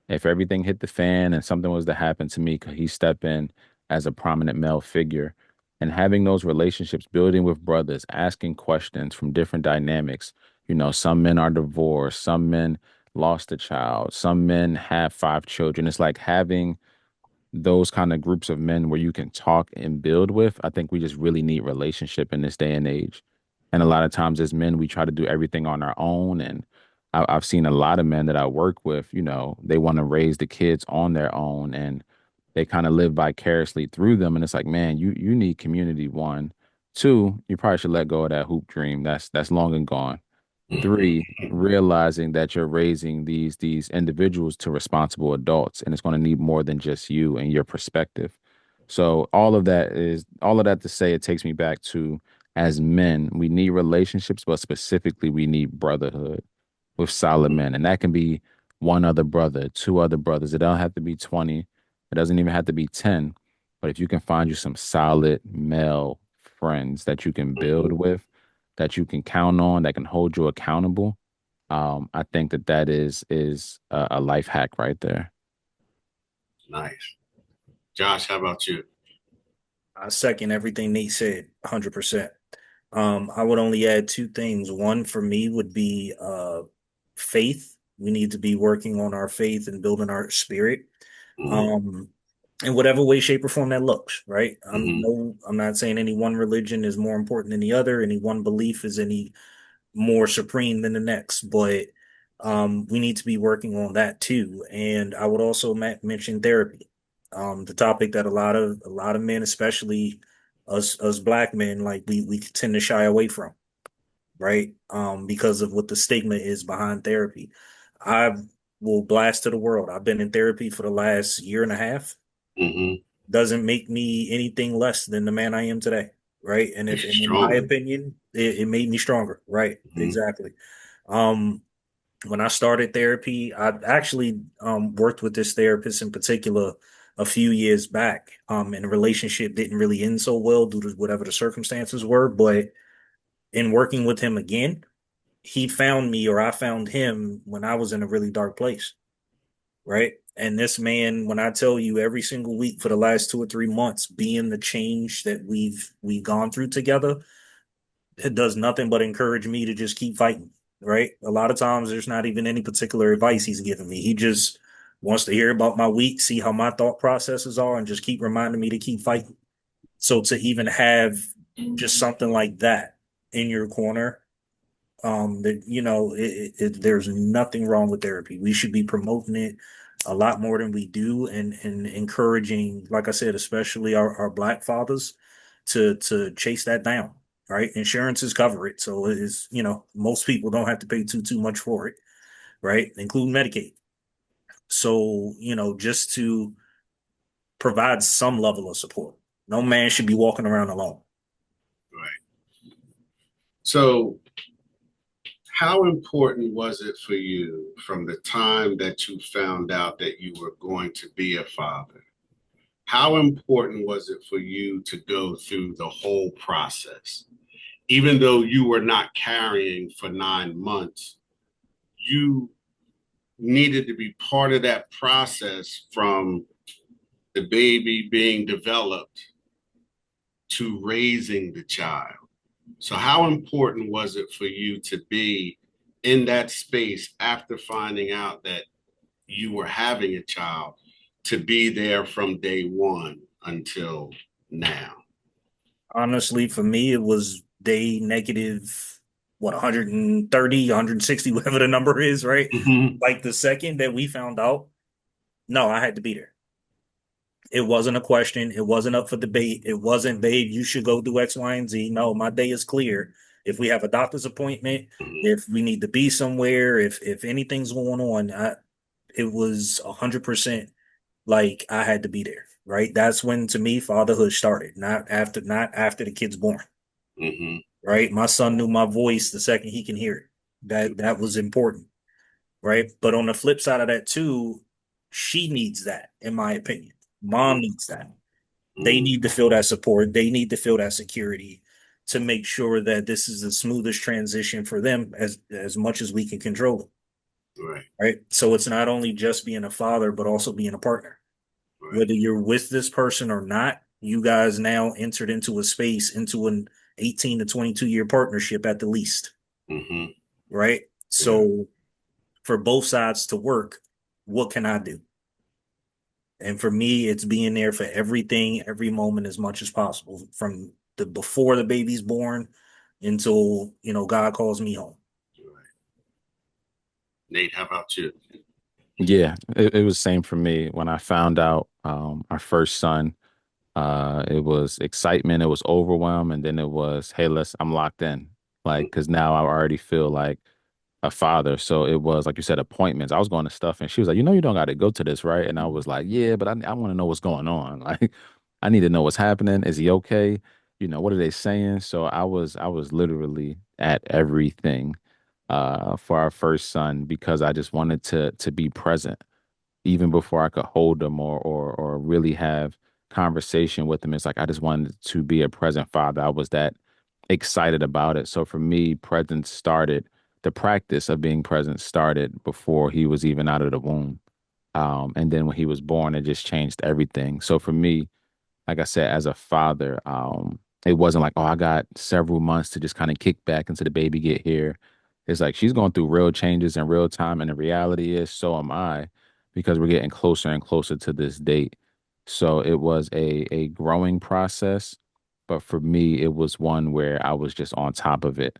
Speaker 4: If everything hit the fan and something was to happen to me, could he step in as a prominent male figure? And having those relationships, building with brothers, asking questions from different dynamics. Some men are divorced, some men lost a child, some men have 5 children. It's like having those kind of groups of men where you can talk and build with. I think we just really need relationship in this day and age. And a lot of times as men, we try to do everything on our own. And I've seen a lot of men that I work with, they want to raise the kids on their own and they kind of live vicariously through them. And it's like, man, you need community, one. Two, you probably should let go of that hoop dream. That's long and gone. Three, realizing that you're raising these individuals to responsible adults, and it's going to need more than just you and your perspective. So all of that to say, it takes me back to, as men, we need relationships, but specifically we need brotherhood with solid men. And that can be one other brother, two other brothers. It don't have to be 20. It doesn't even have to be 10. But if you can find you some solid male friends that you can build with, that you can count on, that can hold you accountable, I think that is a life hack right there.
Speaker 2: nice. Josh, how about you?
Speaker 3: I second everything Nate said, 100%. I would only add two things. One for me would be faith. We need to be working on our faith and building our spirit.
Speaker 2: Mm,
Speaker 3: Um, in whatever way, shape, or form that looks, right?
Speaker 2: mm,
Speaker 3: I'm not saying any one religion is more important than the other, any one belief is any more supreme than the next, but we need to be working on that too. And I would also mention therapy, the topic that a lot of men, especially us black men, like we tend to shy away from, right? Because of what the stigma is behind therapy. I will blast to the world. I've been in therapy for the last year and a half.
Speaker 2: mm.
Speaker 3: Doesn't make me anything less than the man I am today, right? And if,
Speaker 2: Makes you
Speaker 3: and in my
Speaker 2: stronger.
Speaker 3: opinion, it made me stronger, right?
Speaker 2: Mm,
Speaker 3: Exactly. Um, when I started therapy, I actually worked with this therapist in particular a few years back. And the relationship didn't really end so well due to whatever the circumstances were. But in working with him again, he found me, or I found him when I was in a really dark place, right? And this man, when I tell you every single week for the last 2 or 3 months, being the change that we've gone through together, it does nothing but encourage me to just keep fighting, right? A lot of times there's not even any particular advice he's giving me. He just wants to hear about my week, see how my thought processes are, and just keep reminding me to keep fighting. So to even have just something like that in your corner, that there's nothing wrong with therapy. We should be promoting it a lot more than we do, and encouraging, like I said, especially our black fathers to chase that down. Right, insurances cover it, so it is, most people don't have to pay too much for it. Right, including Medicaid. So just to provide some level of support. No man should be walking around alone.
Speaker 2: right. So, how important was it for you from the time that you found out that you were going to be a father? How important was it for you to go through the whole process? Even though you were not carrying for 9 months, you needed to be part of that process from the baby being developed to raising the child. So, how important was it for you to be in that space after finding out that you were having a child, to be there from day one? until now?
Speaker 3: Honestly, for me, it was day negative, what, 130, 160, whatever the number is, right?
Speaker 2: Mm-hmm.
Speaker 3: Like the second that we found out, no, I had to be there. It wasn't a question. It wasn't up for debate. It wasn't, babe, you should go do X, Y, and Z. No, my day is clear. If we have a doctor's appointment, if we need to be somewhere, if anything's going on, it was 100% like I had to be there. Right. That's when, to me, fatherhood started. Not after the kid's born.
Speaker 2: Mm-hmm.
Speaker 3: Right. My son knew my voice the second he can hear it. That was important. Right. But on the flip side of that too, she needs that, in my opinion. Mom needs that. They
Speaker 2: Mm-hmm.
Speaker 3: need to feel that support. They need to feel that security to make sure that this is the smoothest transition for them as much as we can control it.
Speaker 2: Right.
Speaker 3: Right. So it's not only just being a father, but also being a partner.
Speaker 2: Right.
Speaker 3: Whether you're with this person or not, you guys now entered into a space, into an 18 to 22-year partnership at the least.
Speaker 2: Mm-hmm.
Speaker 3: Right.
Speaker 2: Yeah.
Speaker 3: So for both sides to work, what can I do? And for me, it's being there for everything, every moment as much as possible, from the before the baby's born until, God calls me home.
Speaker 2: Right. Nate, how about you?
Speaker 4: Yeah, it was same for me when I found out our first son. It was excitement, it was overwhelm, and then it was, hey, I'm locked in. Like, because now I already feel like a father. So it was, like you said, appointments. I was going to stuff, and she was like, you don't got to go to this, right? And I was like, yeah, but I want to know what's going on. Like, I need to know what's happening. Is he okay? What are they saying? So I was literally at everything for our first son because I just wanted to be present even before I could hold them or really have conversation with them. It's like I just wanted to be a present father. I was that excited about it. So for me, presence started, the practice of being present started before he was even out of the womb. And then when he was born, it just changed everything. So for me, like I said, as a father, it wasn't like, oh, I got several months to just kind of kick back until the baby get here. It's like she's going through real changes in real time, and the reality is, so am I, because we're getting closer and closer to this date. So it was a growing process, but for me, it was one where I was just on top of it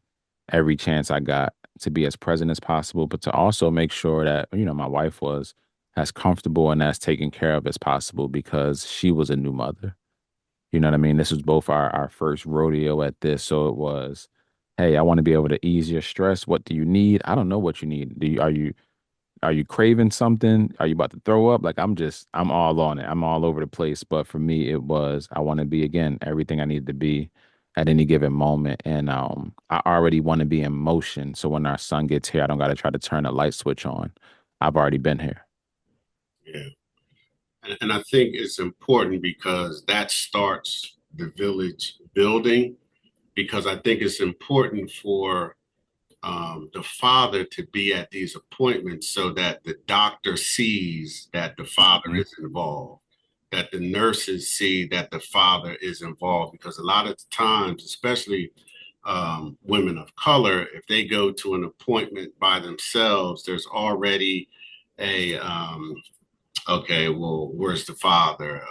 Speaker 4: every chance I got to be as present as possible, but to also make sure that my wife was as comfortable and as taken care of as possible because she was a new mother. You know what I mean? This was both our first rodeo at this. So it was, hey, I want to be able to ease your stress. What do you need? I don't know what you need. Are you craving something? Are you about to throw up? Like I'm all on it. I'm all over the place. But for me, it was I want to be again everything I need to be at any given moment. And I already want to be in motion. So when our son gets here, I don't gotta try to turn a light switch on. I've already been here.
Speaker 2: Yeah. And I think it's important because that starts the village building, because I think it's important for the father to be at these appointments so that the doctor sees that the father
Speaker 4: Mhm.
Speaker 2: is involved, that the nurses see that the father is involved. Because a lot of times, especially women of color, if they go to an appointment by themselves, there's already a okay, well, where's the father?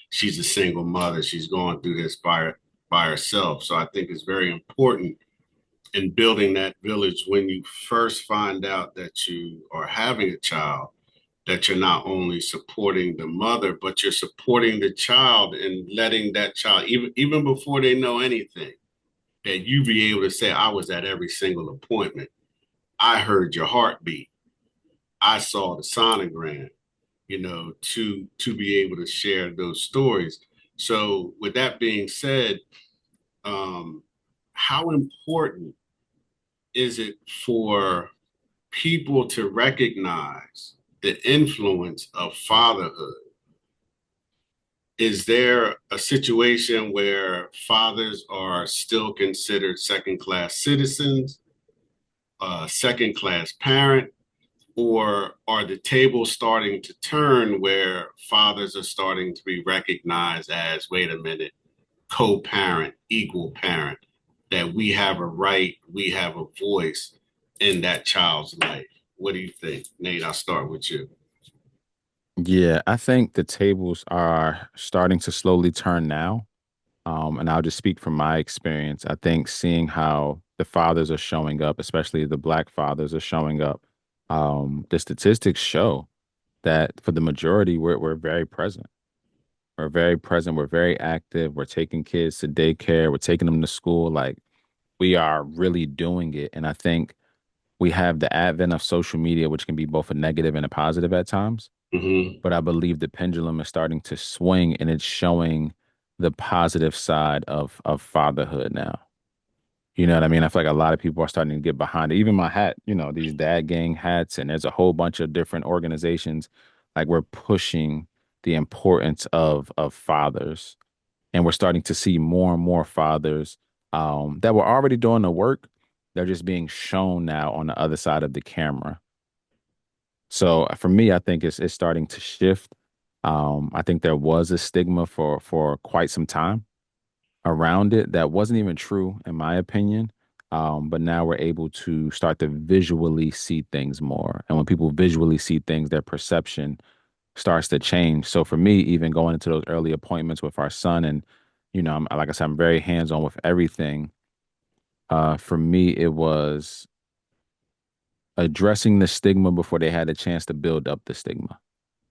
Speaker 2: She's a single mother. She's going through this by herself. So I think it's very important in building that village when you first find out that you are having a child, that you're not only supporting the mother, but you're supporting the child and letting that child, even before they know anything, that you be able to say, I was at every single appointment. I heard your heartbeat. I saw the sonogram, to be able to share those stories. So with that being said, um, how important is it for people to recognize the influence of fatherhood? Is there a situation where fathers are still considered second class citizens, second class parent, or are the tables starting to turn where fathers are starting to be recognized as, wait a minute, co-parent, equal parent, that we have a right, we have a voice in that child's life? What do you think? Nate, I'll start with you.
Speaker 4: Yeah, I think the tables are starting to slowly turn now. And I'll just speak from my experience. I think seeing how the fathers are showing up, especially the black fathers are showing up, the statistics show that for the majority, we're very present. We're very present. We're very active. We're taking kids to daycare. We're taking them to school. Like we are really doing it. And I think we have the advent of social media, which can be both a negative and a positive at times.
Speaker 2: Hmm.
Speaker 4: But I believe the pendulum is starting to swing and it's showing the positive side of fatherhood now. You know what I mean? I feel like a lot of people are starting to get behind it. Even my hat, these dad gang hats, and there's a whole bunch of different organizations. Like we're pushing the importance of fathers, and we're starting to see more and more fathers that were already doing the work. They're just being shown now on the other side of the camera. So for me, I think it's starting to shift. I think there was a stigma for quite some time around it that wasn't even true, in my opinion. But now we're able to start to visually see things more. And when people visually see things, their perception starts to change. So for me, even going into those early appointments with our son, and like I said, I'm very hands-on with everything. For me, it was addressing the stigma before they had a chance to build up the stigma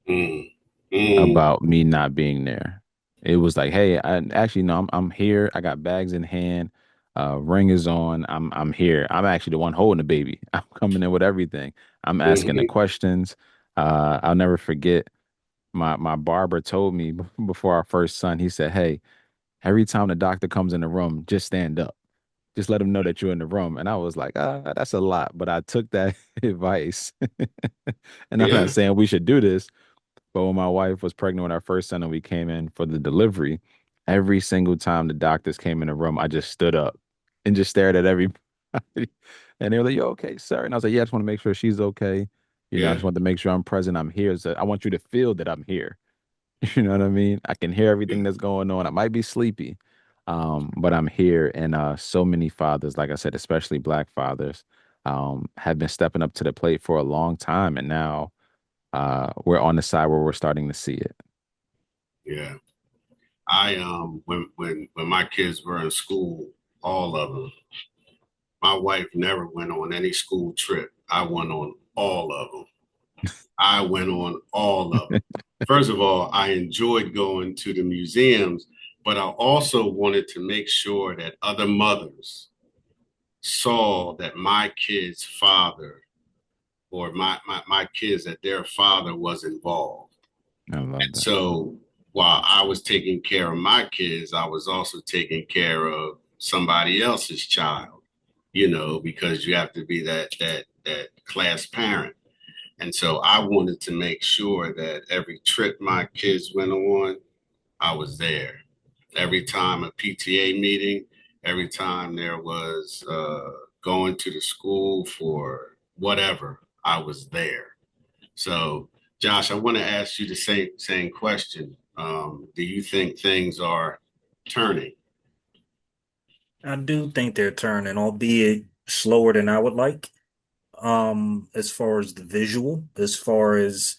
Speaker 2: Mm. Mm.
Speaker 4: about me not being there. It was like, hey, I actually no, I'm here. I got bags in hand. Ring is on. I'm here. I'm actually the one holding the baby. I'm coming in with everything. I'm asking the
Speaker 2: Hmm.
Speaker 4: questions. I'll never forget my barber told me before our first son, he said, hey, every time the doctor comes in the room, just stand up. Just let him know that you're in the room. And I was like, that's a lot. But I took that advice. And I'm not
Speaker 2: Yeah.
Speaker 4: saying we should do this, but when my wife was pregnant with our first son and we came in for the delivery, every single time the doctors came in the room, I just stood up and just stared at everybody. And they were like, "You okay, sir?" And I was like, "Yeah, I just want to make sure she's okay. I
Speaker 2: Yeah.
Speaker 4: just want to make sure I'm present. I'm here. So I want you to feel that I'm here." You know what I mean? I can hear everything that's going on. I might be sleepy, but I'm here. And so many fathers, like I said, especially black fathers, have been stepping up to the plate for a long time. And now we're on the side where we're starting to see it.
Speaker 2: Yeah. I when my kids were in school, all of them, my wife never went on any school trip. I went on all of them. I went on all of them. First of all, I enjoyed going to the museums, but I also wanted to make sure that other mothers saw that my kid's father or my kids, that their father was involved.
Speaker 4: I love
Speaker 2: And
Speaker 4: that.
Speaker 2: so while I was taking care of my kids, I was also taking care of somebody else's child, because you have to be that class parent. And so I wanted to make sure that every trip my kids went on, I was there. Every time a PTA meeting, every time there was going to the school for whatever, I was there. So, Josh, I want to ask you the same question. Do you think things are turning?
Speaker 3: I do think they're turning, albeit slower than I would like. As far as the visual, as far as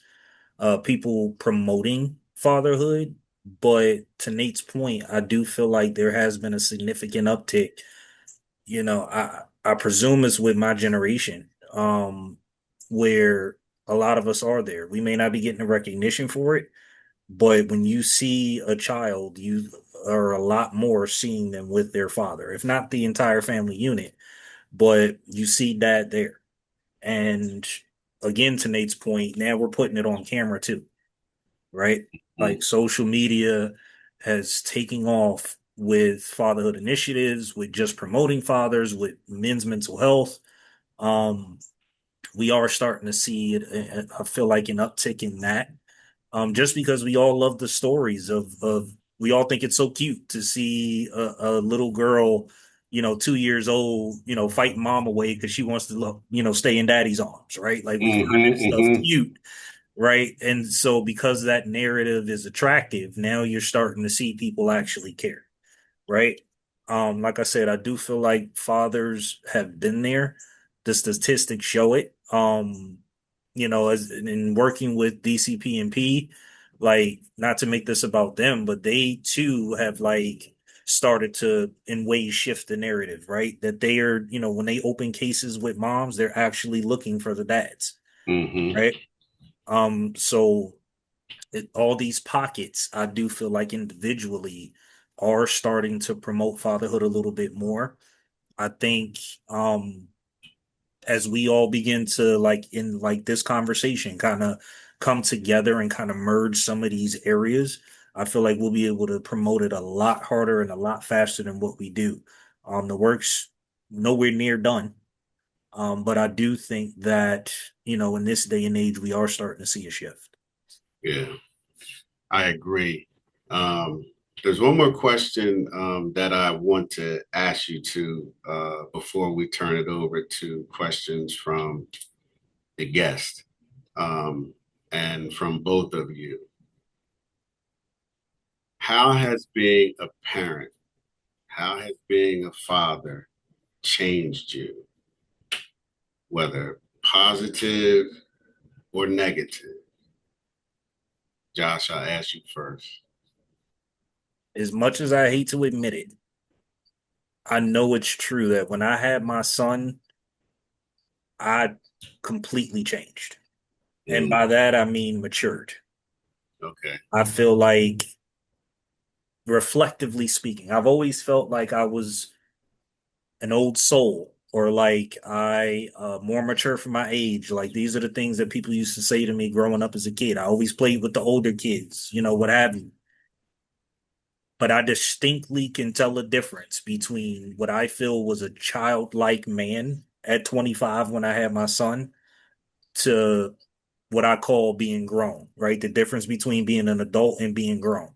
Speaker 3: people promoting fatherhood. But to Nate's point, I do feel like there has been a significant uptick. I presume it's with my generation, where a lot of us are there. We may not be getting the recognition for it, but when you see a child, you are a lot more seeing them with their father, if not the entire family unit, but you see dad there. And again, to Nate's point, now we're putting it on camera too, right?
Speaker 2: Mm.
Speaker 3: Like social media has taken off with fatherhood initiatives, with just promoting fathers, with men's mental health. Um, we are starting to see it. I feel like an uptick in that, just because we all love the stories of we all think it's so cute to see a little girl, 2 years old, fighting mom away because she wants to stay in daddy's arms, right? Like we find that
Speaker 2: Mm-hmm,
Speaker 3: stuff
Speaker 2: mm-hmm.
Speaker 3: cute, right? And so because that narrative is attractive, now you're starting to see people actually care, right? Like I said, I do feel like fathers have been there. The statistics show it. as in working with DCP&P, like not to make this about them, but they too have like started to in ways shift the narrative, right? That they are, when they open cases with moms, they're actually looking for the dads,
Speaker 2: Hmm.
Speaker 3: right? So all these pockets, I do feel like individually are starting to promote fatherhood a little bit more. I think um as we all begin to like in like this conversation kind of come together and kind of merge some of these areas, I feel like we'll be able to promote it a lot harder and a lot faster than what we do. The work's nowhere near done. But I do think that, in this day and age, we are starting to see a shift.
Speaker 2: Yeah, I agree. Um, there's one more question that I want to ask you before we turn it over to questions from the guest and from both of you. How has being a parent, how has being a father changed you, whether positive or negative? Josh, I'll ask you first.
Speaker 3: As much as I hate to admit it, I know it's true that when I had my son, I completely changed. And
Speaker 2: Mm,
Speaker 3: by that, I mean matured.
Speaker 2: okay.
Speaker 3: I feel like, reflectively speaking, I've always felt like I was an old soul or like I more mature for my age. Like these are the things that people used to say to me growing up as a kid. I always played with the older kids, what have you. But I distinctly can tell a difference between what I feel was a childlike man at 25 when I had my son to what I call being grown, right? The difference between being an adult and being grown.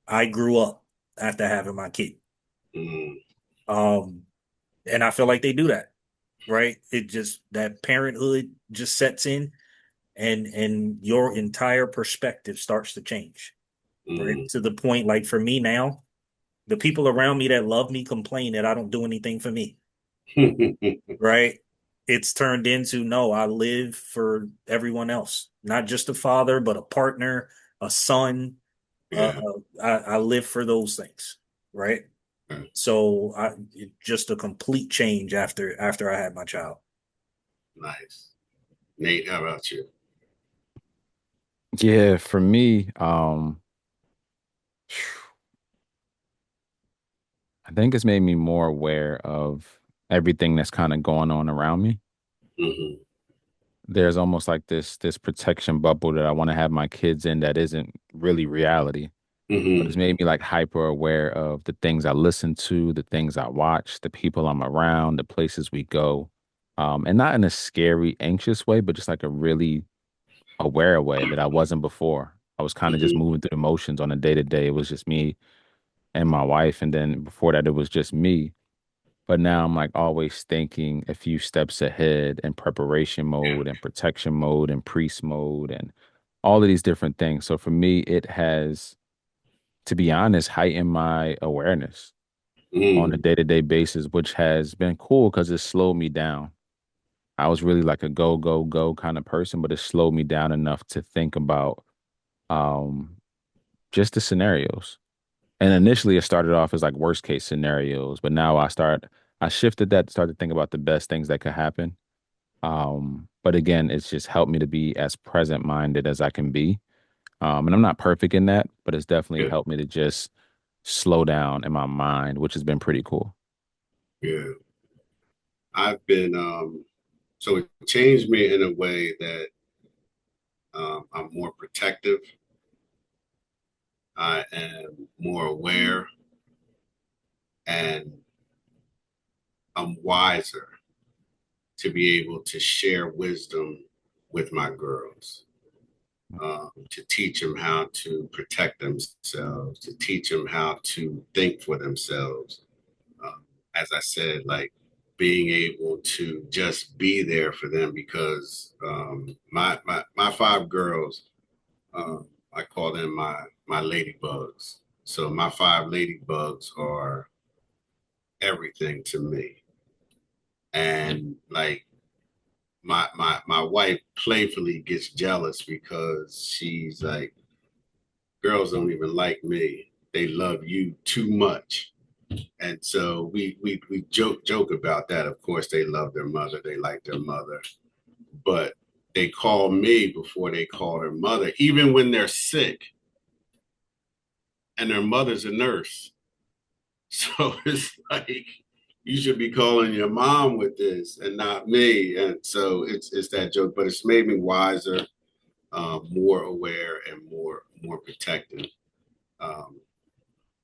Speaker 3: I grew up after having my kid.
Speaker 2: Mm,
Speaker 3: Um, and I feel like they do that, right? It just that parenthood just sets in and your entire perspective starts to change, right?
Speaker 2: mm.
Speaker 3: To the point like for me now, the people around me that love me complain that I don't do anything for me, right? It's turned into no, I live for everyone else, not just a father, but a partner, a son.
Speaker 2: Yeah.
Speaker 3: I live for those things, right? So just a complete change after I had my child.
Speaker 2: Nice. Nate, how about you?
Speaker 4: Yeah, for me, I think it's made me more aware of everything that's kind of going on around me.
Speaker 2: Hmm.
Speaker 4: There's almost like this protection bubble that I want to have my kids in that isn't really reality, but
Speaker 2: Hmm.
Speaker 4: it's made me like hyper aware of the things I listen to, the things I watch, the people I'm around, the places we go. And not in a scary, anxious way, but just like a really aware way that I wasn't before. I was kind of just
Speaker 2: Hmm.
Speaker 4: moving through the motions on a day to day. It was just me and my wife. And then before that, it was just me. But now I'm like always thinking a few steps ahead in preparation
Speaker 2: Yeah.
Speaker 4: mode and protection mode and priest mode and all of these different things. So for me, it has, to be honest, heightened my awareness on a
Speaker 2: Mm.
Speaker 4: day-to-day basis, which has been cool because it slowed me down. I was really like a go, go, go kind of person, but it slowed me down enough to think about um just the scenarios. And initially it started off as like worst case scenarios, but now I shifted that to start to think about the best things that could happen. But again, it's just helped me to be as present minded as I can be. And I'm not perfect in that, but it's definitely
Speaker 2: Yeah.
Speaker 4: helped me to just slow down in my mind, which has been pretty cool.
Speaker 2: Yeah. I've been, so it changed me in a way that I'm more protective. I am more aware and I'm wiser to be able to share wisdom with my girls, to teach them how to protect themselves, to teach them how to think for themselves. Um, as I said, like being able to just be there for them because my five girls, I call them my ladybugs. So my five ladybugs are everything to me. And like my wife playfully gets jealous because she's like, girls don't even like me. They love you too much. And so we joke about that. Of course, they love their mother. They like their mother, but they call me before they call their mother, even when they're sick and their mother's a nurse. So it's like, you should be calling your mom with this and not me. And so it's that joke, but it's made me wiser, more aware, and more protective.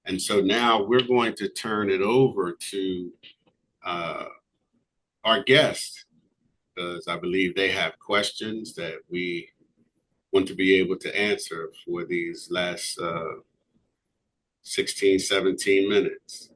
Speaker 2: And so now we're going to turn it over to our guests, because I believe they have questions that we want to be able to answer for these last 16, 17 minutes.